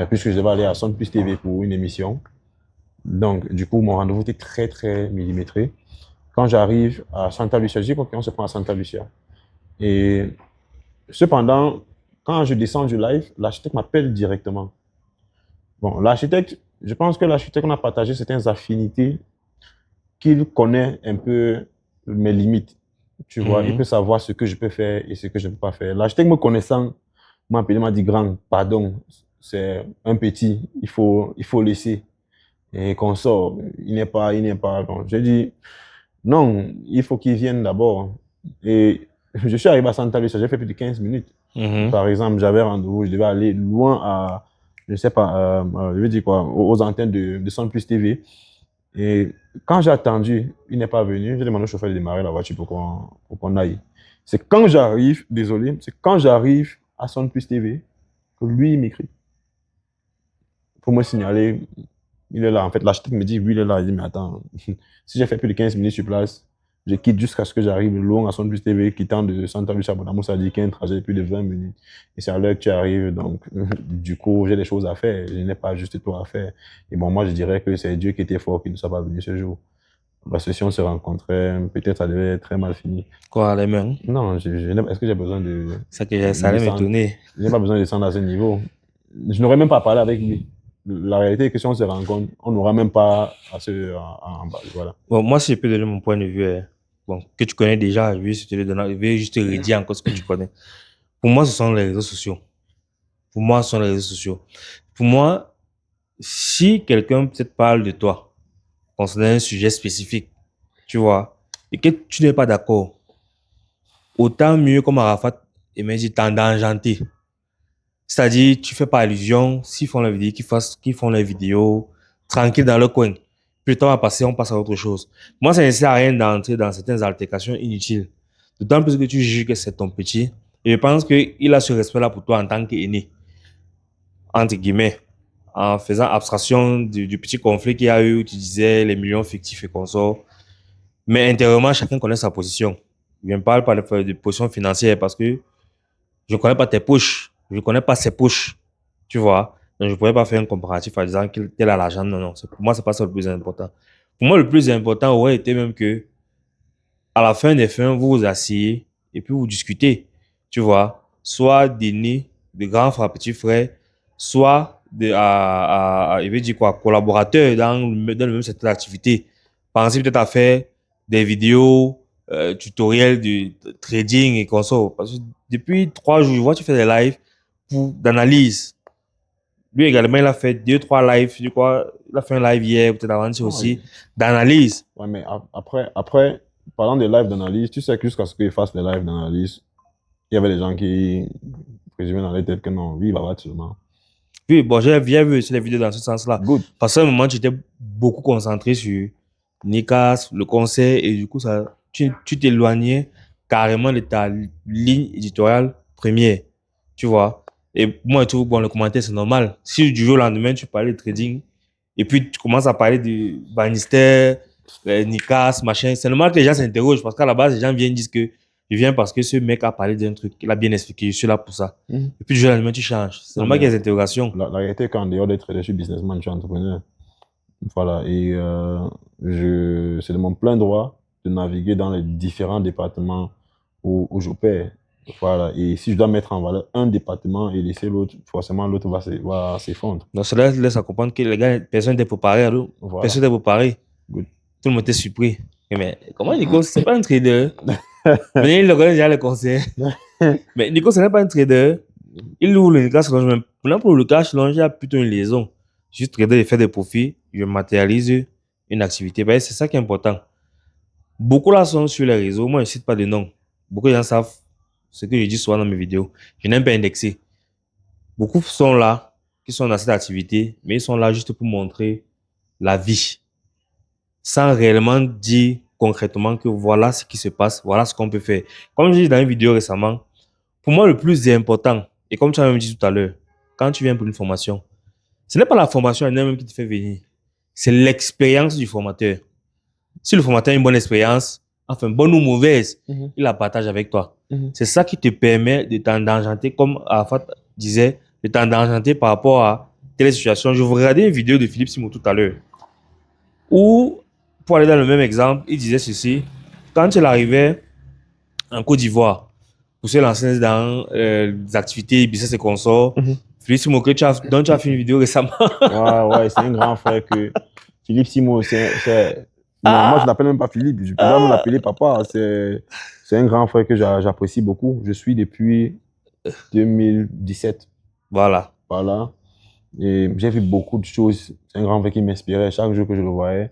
puisque je devais aller à Sun Plus TV pour une émission. Donc, du coup, mon rendez-vous était très, très millimétré. Quand j'arrive à Santa Lucia, je dis qu'on se prend à Santa Lucia. Et cependant, quand je descends du live, l'architecte m'appelle directement. Bon, l'architecte, je pense que l'architecte, on a partagé certaines affinités qu'il connaît un peu mes limites. Tu vois, il Mhm. peut savoir ce que je peux faire et ce que je ne peux pas faire. L'architecte me connaissant, m'a appelé, m'a dit, grand, pardon, c'est un petit, il faut laisser. Et qu'on sort, il n'est pas. Bon, j'ai dit, non, il faut qu'il vienne d'abord. Et je suis arrivé à Santa Lucia, j'ai fait plus de 15 minutes. Mhm. Par exemple, j'avais rendez-vous, je devais aller loin à, je ne sais pas, je veux dire quoi, aux antennes de Sun Plus TV. Et quand j'ai attendu, il n'est pas venu. J'ai demandé au chauffeur de démarrer la voiture pour qu'on aille. C'est quand j'arrive, désolé, c'est quand j'arrive à Sun Plus TV que lui, il m'écrit pour me signaler. Il est là. En fait, l'architecte me dit, oui, il est là. Il dit, mais attends, si j'ai fait plus de 15 minutes sur place, je quitte jusqu'à ce que j'arrive loin à Sun Plus TV, quittant de Santa Lucia à Bonamo, ça dit qu'il y a un trajet de plus de 20 minutes. Et c'est à l'heure que tu arrives. Donc, du coup, j'ai des choses à faire. Je n'ai pas juste toi à faire. Et bon, moi, je dirais que c'est Dieu qui était fort, qui ne soit pas venu ce jour. Parce que si on se rencontrait, peut-être ça devait être très mal fini. Quoi, les mains? Non, est-ce que j'ai besoin Ça de allait descendre? m'étonner. Je n'ai pas besoin de descendre à ce niveau. Je n'aurais même pas parlé avec lui. La réalité est que si on se rencontre, on n'aura même pas en bas. Voilà. Bon, moi, si je peux donner mon point de vue, bon, que tu connais déjà, je vais juste te redire encore ce que tu connais. Pour moi, ce sont les réseaux sociaux. Pour moi, ce sont les réseaux sociaux. Pour moi, si quelqu'un peut-être parle de toi, concernant un sujet spécifique, tu vois, et que tu n'es pas d'accord, autant mieux comme Arafat et Mendy t'endangeanter. C'est-à-dire, tu fais pas allusion, s'ils font la vidéo, qu'ils font la vidéo, tranquille dans leur coin. Plus le temps va passer, on passe à autre chose. Moi, ça ne sert à rien d'entrer dans certaines altercations inutiles. D'autant plus que tu juges que c'est ton petit. Et je pense qu'il a ce respect-là pour toi en tant qu'aîné, entre guillemets, en faisant abstraction du petit conflit qu'il y a eu, où tu disais les millions fictifs et consorts. Mais intérieurement, chacun connaît sa position. Je ne parle pas de position financière parce que je ne connais pas tes poches. Je ne connais pas ses poches. Tu vois? Donc, je ne pourrais pas faire un comparatif en disant qu'il tel a l'argent. Non, non. Pour moi, c'est pas ça le plus important. Pour moi, le plus important aurait été même que, à la fin des fins, vous vous asseyez et puis vous discutez. Tu vois? Soit d'aînés, de grands frères, petits frères, soit il veut dire quoi, collaborateurs dans le même secteur d'activité. Pensez peut-être à faire des vidéos, tutoriels de trading et consorts. Parce que depuis 3 jours, je vois que tu fais des lives d'analyse. Lui également, il a fait 2, 3 lives, je crois. Il a fait un live hier, peut-être avant-hier Ah oui. aussi, d'analyse. Ouais, mais après, parlant des lives d'analyse, tu sais que jusqu'à ce qu'il fasse les lives d'analyse, il y avait des gens qui présumaient dans les têtes que non, lui, il va battre seulement. Puis, bon, j'ai bien vu aussi les vidéos dans ce sens-là. Good. Parce qu'à un moment, tu étais beaucoup concentré sur Nikas, le concert, et du coup, tu t'éloignais carrément de ta ligne éditoriale première. Tu vois? Et moi, je trouve, bon, le commentaire, c'est normal. Si du jour au lendemain, tu parlais de trading, et puis tu commences à parler de Bannister, Nikas, machin, c'est normal que les gens s'interrogent, parce qu'à la base, les gens viennent dire que je viens parce que ce mec a parlé d'un truc, il a bien expliqué, je suis là pour ça. Mhm. Et puis du jour au lendemain, tu changes. C'est Non, normal mais qu'il y ait des interrogations. la réalité est qu'en dehors d'être trader, je suis businessman, je suis entrepreneur. Voilà. Et c'est de mon plein droit de naviguer dans les différents départements où j'opère. Voilà. Et si je dois mettre en valeur un département et laisser l'autre, forcément l'autre va s'effondrer. Donc cela laisse à comprendre que les gars, personne n'était préparé, alors. Voilà. Personne n'était préparé. Good. Tout le monde était surpris. Mais comment Nico, c'est pas un trader? Mais il reconnaît déjà les conseils. Mais Nico, ce n'est pas un trader. Il ouvre le cash lounge. Maintenant, pour le cash lounge, il y a plutôt une liaison. Juste trader et faire des profits. Je matérialise une activité. Ben, c'est ça qui est important. Beaucoup là sont sur les réseaux. Moi, je ne cite pas de nom. Beaucoup de gens savent ce que je dis souvent dans mes vidéos. Je n'aime pas indexer. Beaucoup sont là, qui sont dans cette activité, mais ils sont là juste pour montrer la vie. Sans réellement dire concrètement que voilà ce qui se passe, voilà ce qu'on peut faire. Comme je dis dans une vidéo récemment, pour moi, le plus important, et comme tu as même dit tout à l'heure, quand tu viens pour une formation, ce n'est pas la formation elle-même qui te fait venir, c'est l'expérience du formateur. Si le formateur a une bonne expérience, enfin bonne ou mauvaise, il la partage avec toi. C'est ça qui te permet de t'engager, comme Arafat disait, de t'engager par rapport à telle situation. Je vous regardais une vidéo de Philippe Simon tout à l'heure, où, pour aller dans le même exemple, il disait ceci: quand il arrivait en Côte d'Ivoire, pour se lancer dans des activités business et consorts, Philippe Simon, dont tu as fait une vidéo récemment. Ouais, c'est un grand frère que Philippe Simo, non, moi je l'appelle même pas Philippe, je peux même l'appeler papa. C'est un grand frère que j'apprécie beaucoup. Je suis depuis 2017. Voilà. Voilà. Et j'ai vu beaucoup de choses. C'est un grand frère qui m'inspirait chaque jour que je le voyais.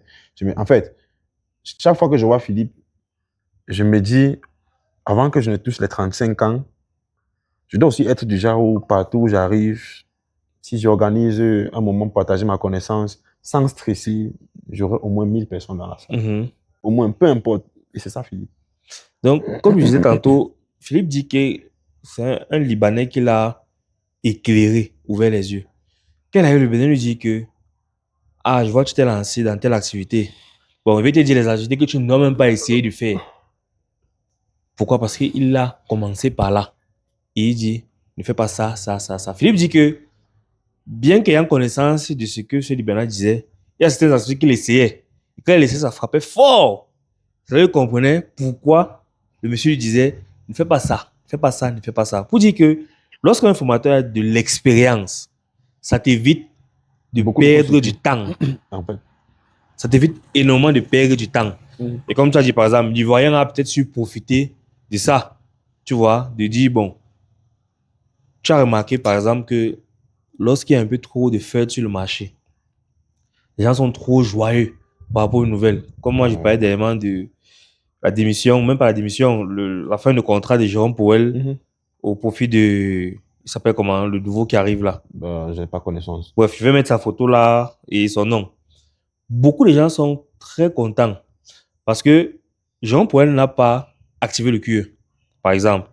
En fait, chaque fois que je vois Philippe, je me dis, avant que je ne touche les 35 ans, je dois aussi être du genre où partout où j'arrive, si j'organise un moment pour partager ma connaissance, sans stresser, j'aurai au moins 1000 personnes dans la salle. Au moins, peu importe. Et c'est ça, Philippe. Donc, comme je disais tantôt, Philippe dit que c'est un Libanais qui l'a éclairé, ouvert les yeux. Quand le Libanais lui dit que, ah, je vois que tu t'es lancé dans telle activité. Bon, je vais te dire les activités que tu n'as même pas essayé de faire. Pourquoi? Parce qu'il a commencé par là. Et il dit, ne fais pas ça, ça, ça, ça. Philippe dit que, bien qu'ayant connaissance de ce que ce Libanais disait, il y a certaines activités qu'il essayait. Et quand il essayait, ça frappait fort. Ça lui comprenait pourquoi le monsieur lui disait, ne fais pas ça, ne fais pas ça, ne fais pas ça. Pour dire que lorsqu'un formateur a de l'expérience, ça t'évite de perdre du temps. En fait. Ça t'évite énormément de perdre du temps. Et comme tu as dit, par exemple, l'Ivoirien a peut-être su profiter de ça. Tu vois, de dire, bon, tu as remarqué, par exemple, que lorsqu'il y a un peu trop de fêtes sur le marché, les gens sont trop joyeux par rapport aux nouvelles. Comme moi, je parlais dernièrement de la démission, même pas la démission, la fin de contrat de Jérôme Powell au profit de, il s'appelle comment, le nouveau qui arrive là. Je n'ai pas connaissance. Bref, je vais mettre sa photo là et son nom. Beaucoup de gens sont très contents parce que Jérôme Powell n'a pas activé le QE, par exemple.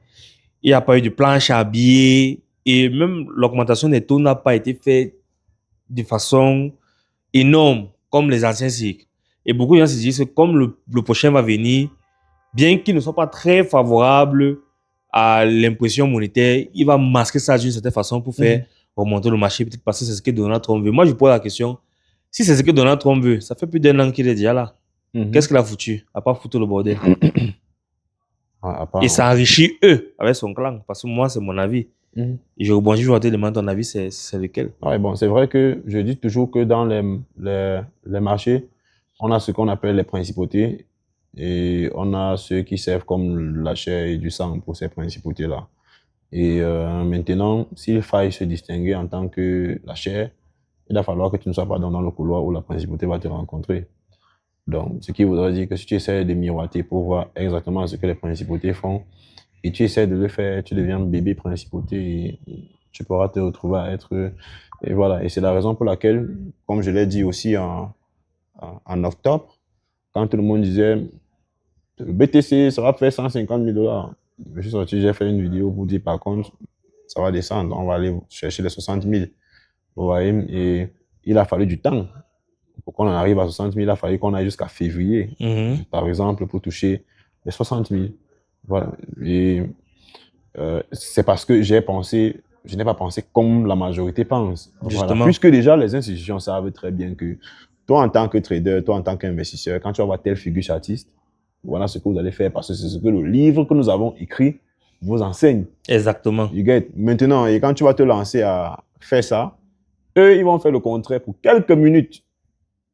Il n'y a pas eu de planche à billets et même l'augmentation des taux n'a pas été faite de façon énorme comme les anciens cycles. Et beaucoup de gens se disent que comme le prochain va venir, bien qu'il ne soit pas très favorable à l'impression monétaire, il va masquer ça d'une certaine façon pour faire remonter le marché, peut-être parce que c'est ce que Donald Trump veut. Moi, je pose la question, si c'est ce que Donald Trump veut, ça fait plus d'1 an qu'il est déjà là. Qu'est-ce qu'il a foutu? À part foutre le bordel. Et ça enrichit eux avec son clan, parce que moi, c'est mon avis. Et je rebondis, je vais te demander ton avis, c'est lequel? Ouais, bon, c'est vrai que je dis toujours que dans les marchés, on a ce qu'on appelle les principautés et on a ceux qui servent comme la chair et du sang pour ces principautés-là. Et maintenant, s'il faille se distinguer en tant que la chair, il va falloir que tu ne sois pas dans le couloir où la principauté va te rencontrer. Donc, ce qui voudrait dire que si tu essaies de miroiter pour voir exactement ce que les principautés font, et tu essaies de le faire, tu deviens bébé principauté et tu pourras te retrouver à être... Et voilà, et c'est la raison pour laquelle, comme je l'ai dit aussi en octobre, quand tout le monde disait le BTC, ça va faire 150 000 $. Je suis sorti, j'ai fait une vidéo pour dire par contre, ça va descendre, on va aller chercher les 60 000. Vous voyez, et il a fallu du temps. Pour qu'on en arrive à 60 000, il a fallu qu'on aille jusqu'à février, par exemple, pour toucher les 60 000. Voilà. Et c'est parce que je n'ai pas pensé comme la majorité pense. Voilà. Puisque déjà, les institutions savent très bien que toi, en tant que trader, toi, en tant qu'investisseur, quand tu vas voir telle figure chartiste, voilà ce que vous allez faire parce que c'est ce que le livre que nous avons écrit vous enseigne. Exactement. You get? Maintenant, et quand tu vas te lancer à faire ça, eux, ils vont faire le contraire pour quelques minutes.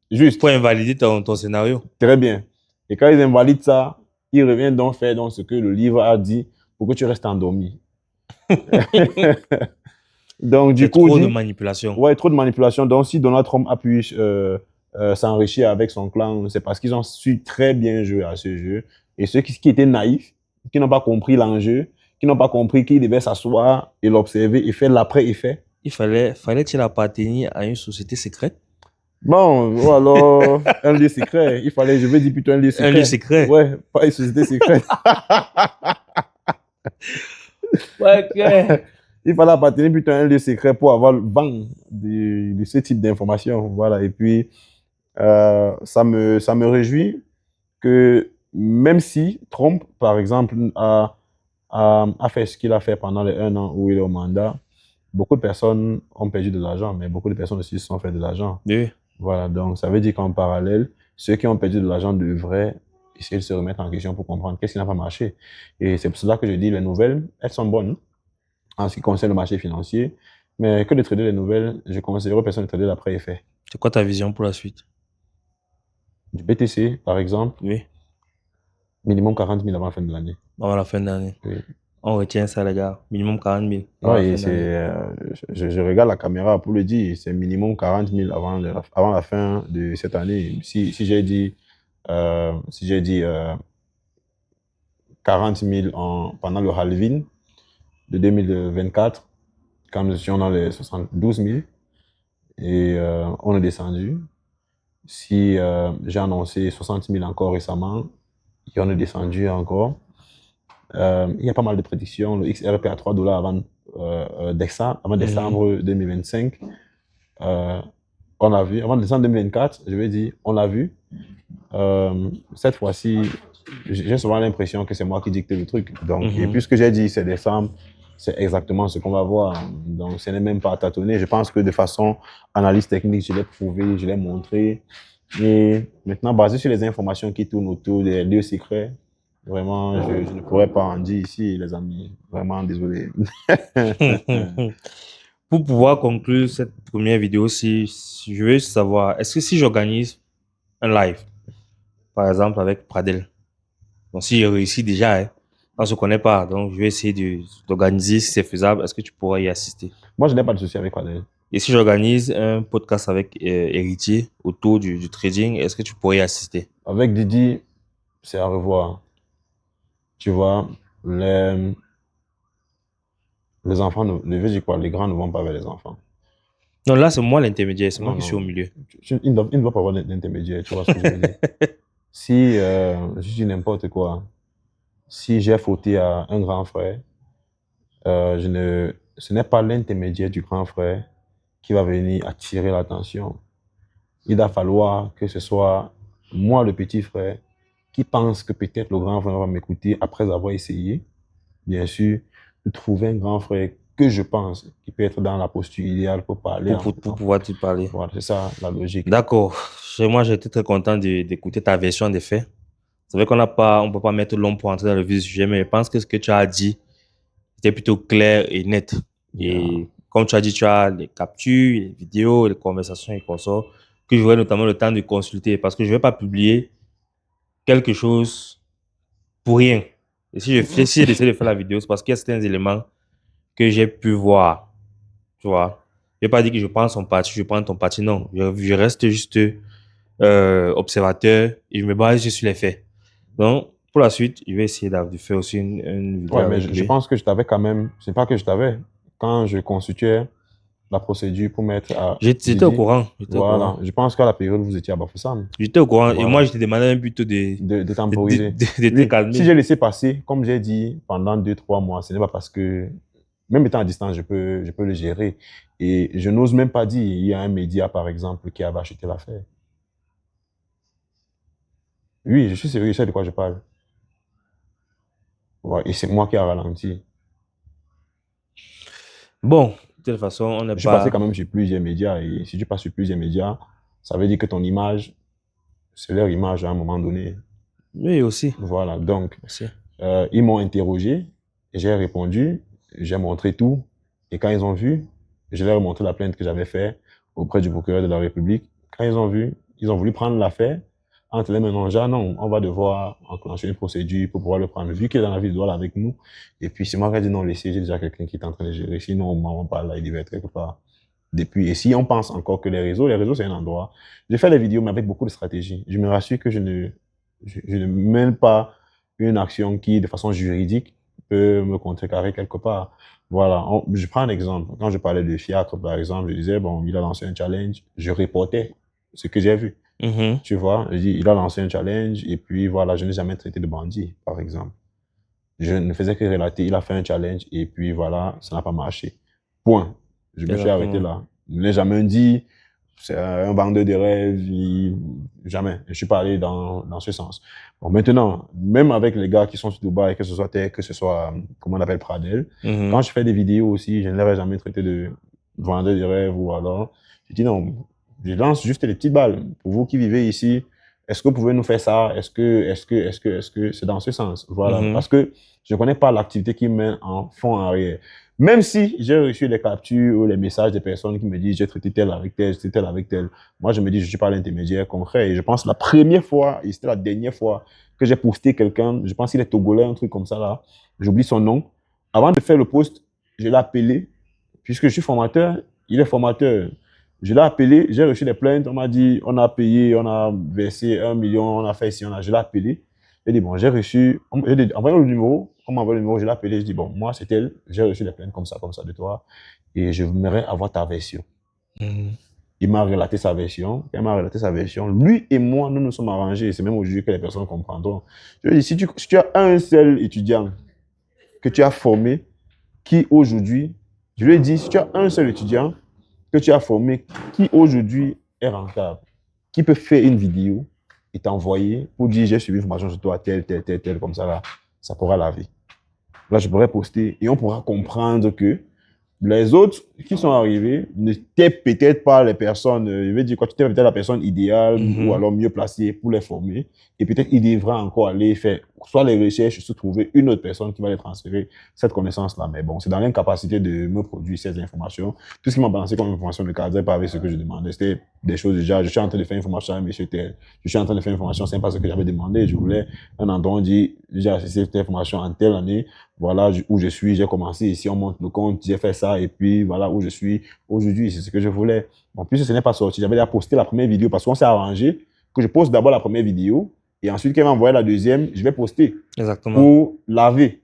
Juste. Pour invalider ton scénario. Très bien. Et quand ils invalident ça, ils reviennent donc faire donc, ce que le livre a dit pour que tu restes endormi. Donc, du C'est coup, trop de dit, manipulation. ouais, trop de manipulation. Donc, si Donald Trump a pu s'enrichir avec son clan, c'est parce qu'ils ont su très bien jouer à ce jeu. Et ceux qui étaient naïfs, qui n'ont pas compris l'enjeu, qui n'ont pas compris qu'ils devaient s'asseoir et l'observer et faire l'après-effet. Fallait-il appartenir à une société secrète? Bon, ou alors un lieu secret. Il fallait, je veux dire plutôt un lieu Un lieu secret. secret. Ouais, pas une société secrète. Ouais, ok. Il fallait appartenir plutôt à un lieu secret pour avoir le vent de ce type d'informations. Voilà. Et puis, ça me réjouit que même si Trump, par exemple, a fait ce qu'il a fait pendant les 1 an où il est au mandat, beaucoup de personnes ont perdu de l'argent, mais beaucoup de personnes aussi se sont fait de l'argent. Oui. Voilà, donc ça veut dire qu'en parallèle, ceux qui ont perdu de l'argent devraient essayer de se remettre en question pour comprendre qu'est-ce qui n'a pas marché. Et c'est pour cela que je dis les nouvelles, elles sont bonnes en ce qui concerne le marché financier, mais que de trader les nouvelles, je conseillerais aux personnes de trader l'après-effet. C'est quoi ta vision pour la suite? Du BTC, par exemple, Oui, minimum 40 000 avant la fin de l'année. avant la fin d'année. Oui. On retient ça, les gars. Minimum 40 000 avant la Ouais, et fin d'année. je regarde la caméra pour le dire, c'est minimum 40 000 avant la fin de cette année. Si j'ai dit, si j'ai dit 40 000 pendant le halving de 2024, quand nous étions dans les 72 000, et on est descendu. Si j'ai annoncé 60 000 encore récemment, et on est descendu encore. Il y a pas mal de prédictions. Le XRP à 3 dollars avant décembre 2025. On a vu, avant décembre 2024, je vais dire, on l'a vu. Cette fois-ci, j'ai souvent l'impression que c'est moi qui dicte le truc. Donc, et puisque j'ai dit c'est décembre, c'est exactement ce qu'on va voir. Donc, ce n'est même pas à tâtonner. Je pense que de façon analyse technique, je l'ai prouvé, je l'ai montré. Et maintenant, basé sur les informations qui tournent autour des lieux secrets, vraiment, je ne pourrais pas en dire ici, les amis. Vraiment, désolé. Pour pouvoir conclure cette première vidéo, si je veux savoir, est-ce que si j'organise un live, par exemple avec Pradel, donc si j'ai réussi déjà, hein, on ne se connaît pas, donc je vais essayer d'organiser si c'est faisable, est-ce que tu pourrais y assister? Moi, je n'ai pas de souci avec Adèle. Et si j'organise un podcast avec Héritier autour du trading, est-ce que tu pourrais y assister? Avec Didi, c'est à revoir. Tu vois, les enfants, je veux dire quoi, les grands ne vont pas vers les enfants. Non, là, c'est moi l'intermédiaire, c'est moi Non, qui suis au non, milieu. il ne doit pas avoir d'intermédiaire, tu vois ce que je veux dire. Si, je dis n'importe quoi, si j'ai fauté à un grand frère, ce n'est pas l'intermédiaire du grand frère qui va venir attirer l'attention. Il va falloir que ce soit moi, le petit frère, qui pense que peut-être le grand frère va m'écouter après avoir essayé, bien sûr, de trouver un grand frère que je pense qui peut être dans la posture idéale pour parler. Pour pouvoir te parler. Voilà, c'est ça la logique. D'accord. Moi, j'étais très content d'écouter ta version des faits. C'est vrai on peut pas mettre l'homme pour entrer dans le vif du sujet, mais je pense que ce que tu as dit était plutôt clair et net. Yeah. Et comme tu as dit, tu as les captures, les vidéos, les conversations et consorts que j'aurai notamment le temps de consulter parce que je vais pas publier quelque chose pour rien. Et si si j'ai décidé de faire la vidéo, c'est parce qu'il y a certains éléments que j'ai pu voir. Tu vois. Je vais pas dire que je prends son parti, je prends ton parti. Non, je reste juste observateur et je me base sur les faits. Donc, pour la suite, je vais essayer de faire aussi une vidéo Ouais, mais avec je lui. pense que je t'avais quand même, c'est pas que je t'avais, quand je constituais la procédure pour mettre à J'étais au Didi, courant. J'étais au voilà, courant. je pense qu'à la période, vous étiez à Bafoussam. J'étais au courant. Et Voilà, moi, je te demandais même plutôt de temporiser. de te Oui, si calmer. j'ai laissé passer, comme j'ai dit, pendant 2, 3 mois, ce n'est pas parce que, même étant à distance, je peux le gérer. Et je n'ose même pas dire, il y a un média, par exemple, qui avait acheté l'affaire. Oui, je suis sérieux, je sais de quoi je parle. Ouais, et c'est moi qui ai ralenti. Bon, de toute façon, on n'est Je suis passé pas... quand même sur plusieurs médias, et si tu passes sur plusieurs médias, ça veut dire que ton image, c'est leur image à un moment donné. Oui, aussi. Voilà, donc, Aussi. ils m'ont interrogé, j'ai répondu, j'ai montré tout, et quand ils ont vu, je leur ai montré la plainte que j'avais faite auprès du procureur de la République. Quand ils ont vu, ils ont voulu prendre l'affaire entre les mains. Non, déjà, non, on va devoir enclencher une procédure pour pouvoir le prendre. Vu qu'il est dans la ville, il doit aller avec nous. Et puis, c'est moi qui ai dit non, laissez, j'ai déjà quelqu'un qui est en train de gérer. Sinon, au moment où on parle là, il devait être quelque part. Depuis. Et si on pense encore que les réseaux, c'est un endroit. Je fais des vidéos, mais avec beaucoup de stratégie. Je me rassure que je ne mène pas une action qui, de façon juridique, peut me contrecarrer quelque part. Voilà. Je prends un exemple. Quand je parlais de Fiacre, par exemple, je disais, bon, il a lancé un challenge. Je reportais ce que j'ai vu. Tu vois, je dis, il a lancé un challenge et puis voilà, je n'ai jamais traité de bandit, par exemple. Je ne faisais que relater, il a fait un challenge et puis voilà, ça n'a pas marché. Point. Je me suis arrêté là. Je n'ai jamais dit, c'est un vendeur de rêves, jamais. Je suis pas allé dans ce sens. Bon, maintenant, même avec les gars qui sont sur Dubaï, que ce soit Tech, que ce soit, comment on appelle, Pradel, quand je fais des vidéos aussi, je ne l'avais jamais traité de vendeur de rêves ou alors, je dis non, je lance juste les petites balles. Pour vous qui vivez ici, est-ce que vous pouvez nous faire ça? Est-ce que c'est dans ce sens? Voilà. Parce que je ne connais pas l'activité qui mène en fond en arrière. Même si j'ai reçu les captures ou les messages des personnes qui me disent j'ai traité tel avec tel, j'ai traité tel avec tel. Moi, je me dis je ne suis pas l'intermédiaire concret. Et je pense la première fois, et c'était la dernière fois que j'ai posté quelqu'un, je pense qu'il est togolais, un truc comme ça là. J'oublie son nom. Avant de faire le post, je l'ai appelé, puisque je suis formateur, il est formateur. Je l'ai appelé, j'ai reçu des plaintes, on m'a dit, on a payé, on a versé 1 million, on a fait ici, je l'ai appelé. J'ai dit, bon, j'ai reçu, envoyez le numéro, on m'a envoyé le numéro, je l'ai appelé, je dis, bon, moi, c'est elle, j'ai reçu des plaintes comme ça de toi, et je voudrais avoir ta version. Il m'a relaté sa version, lui et moi, nous nous sommes arrangés, c'est même aujourd'hui que les personnes comprendront. Je lui ai dit, si tu as un seul étudiant que tu as formé, qui aujourd'hui, je lui ai dit, si tu as un seul étudiant que tu as formé, qui aujourd'hui est rentable, qui peut faire une vidéo et t'envoyer pour dire j'ai suivi une formation sur toi, tel, comme ça, là, ça pourra laver. Là, je pourrais poster et on pourra comprendre que les autres qui sont arrivés n'étaient peut-être pas les personnes, je vais dire quoi, tu étais peut-être la personne idéale ou alors mieux placée pour les former. Et peut-être il devra encore aller faire soit les recherches, soit trouver une autre personne qui va les transférer cette connaissance-là. Mais bon, c'est dans l'incapacité de me produire ces informations. Tout ce qui m'a balancé comme information ne cadrait pas avec ce que je demandais. C'était des choses déjà, je suis en train de faire une formation à monsieur tel, je suis en train de faire une formation, c'est pas ce que j'avais demandé. Je voulais un endroit où on dit, j'ai assisté cette information en telle année, voilà où je suis, j'ai commencé ici, on monte le compte, j'ai fait ça, et puis voilà où je suis aujourd'hui, c'est ce que je voulais. Bon, puisque ce n'est pas sorti, j'avais déjà posté la première vidéo parce qu'on s'est arrangé que je poste d'abord la première vidéo et ensuite, quand elle m'a envoyé la deuxième, je vais poster. Exactement. Pour laver.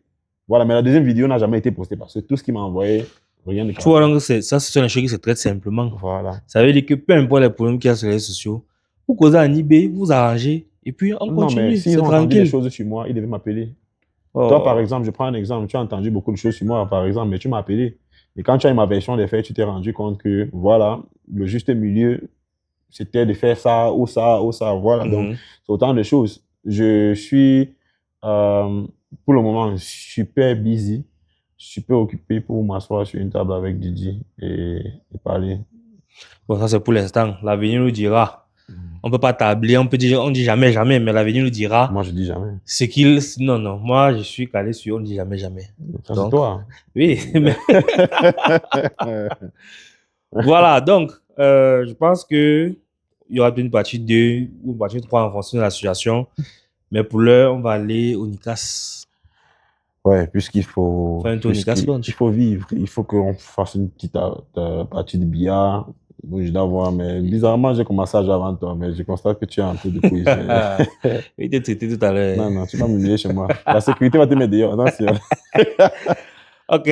Voilà, mais la deuxième vidéo n'a jamais été postée parce que tout ce qu'il m'a envoyé, rien de Tu vois, donc, ça, ce sont les choses qui se traitent simplement. Voilà. Ça veut dire que peu importe les problèmes qu'il y a sur les réseaux sociaux, vous causez en eBay, vous arrangez, et puis on continue. Non, mais s'ils ont entendu des choses sur moi, ils devaient m'appeler. Toi, par exemple, je prends un exemple, tu as entendu beaucoup de choses sur moi, par exemple, mais tu m'as appelé. Et quand tu as eu ma version des faits, tu t'es rendu compte que, voilà, le juste milieu, c'était de faire ça ou ça ou ça. Voilà, donc, c'est autant de choses. Je suis, pour le moment, super busy, super occupé pour m'asseoir sur une table avec Didi et parler. Bon, ça, c'est pour l'instant. L'avenir nous dira. On ne peut pas tabler, on dit jamais, jamais, mais l'avenir nous dira. Moi, je dis jamais. Ce qu'il. Non, non, moi, je suis calé sur on dit jamais, jamais. Ça, c'est toi. Oui, mais. Voilà, donc, je pense que il y aura une partie 2 ou une partie 3 en fonction de la situation. Mais pour l'heure, on va aller au Nikas. Ouais, puisqu'il faut. Il faut vivre. Il faut qu'on fasse une petite partie de billard. Oui, je dois voir, mais bizarrement, j'ai commencé avant toi, mais je constate que tu as un peu de quiz. Il t'a traité tout à l'heure. Non, tu vas m'humilier chez moi. La sécurité va te mettre dehors. Attention. Ok.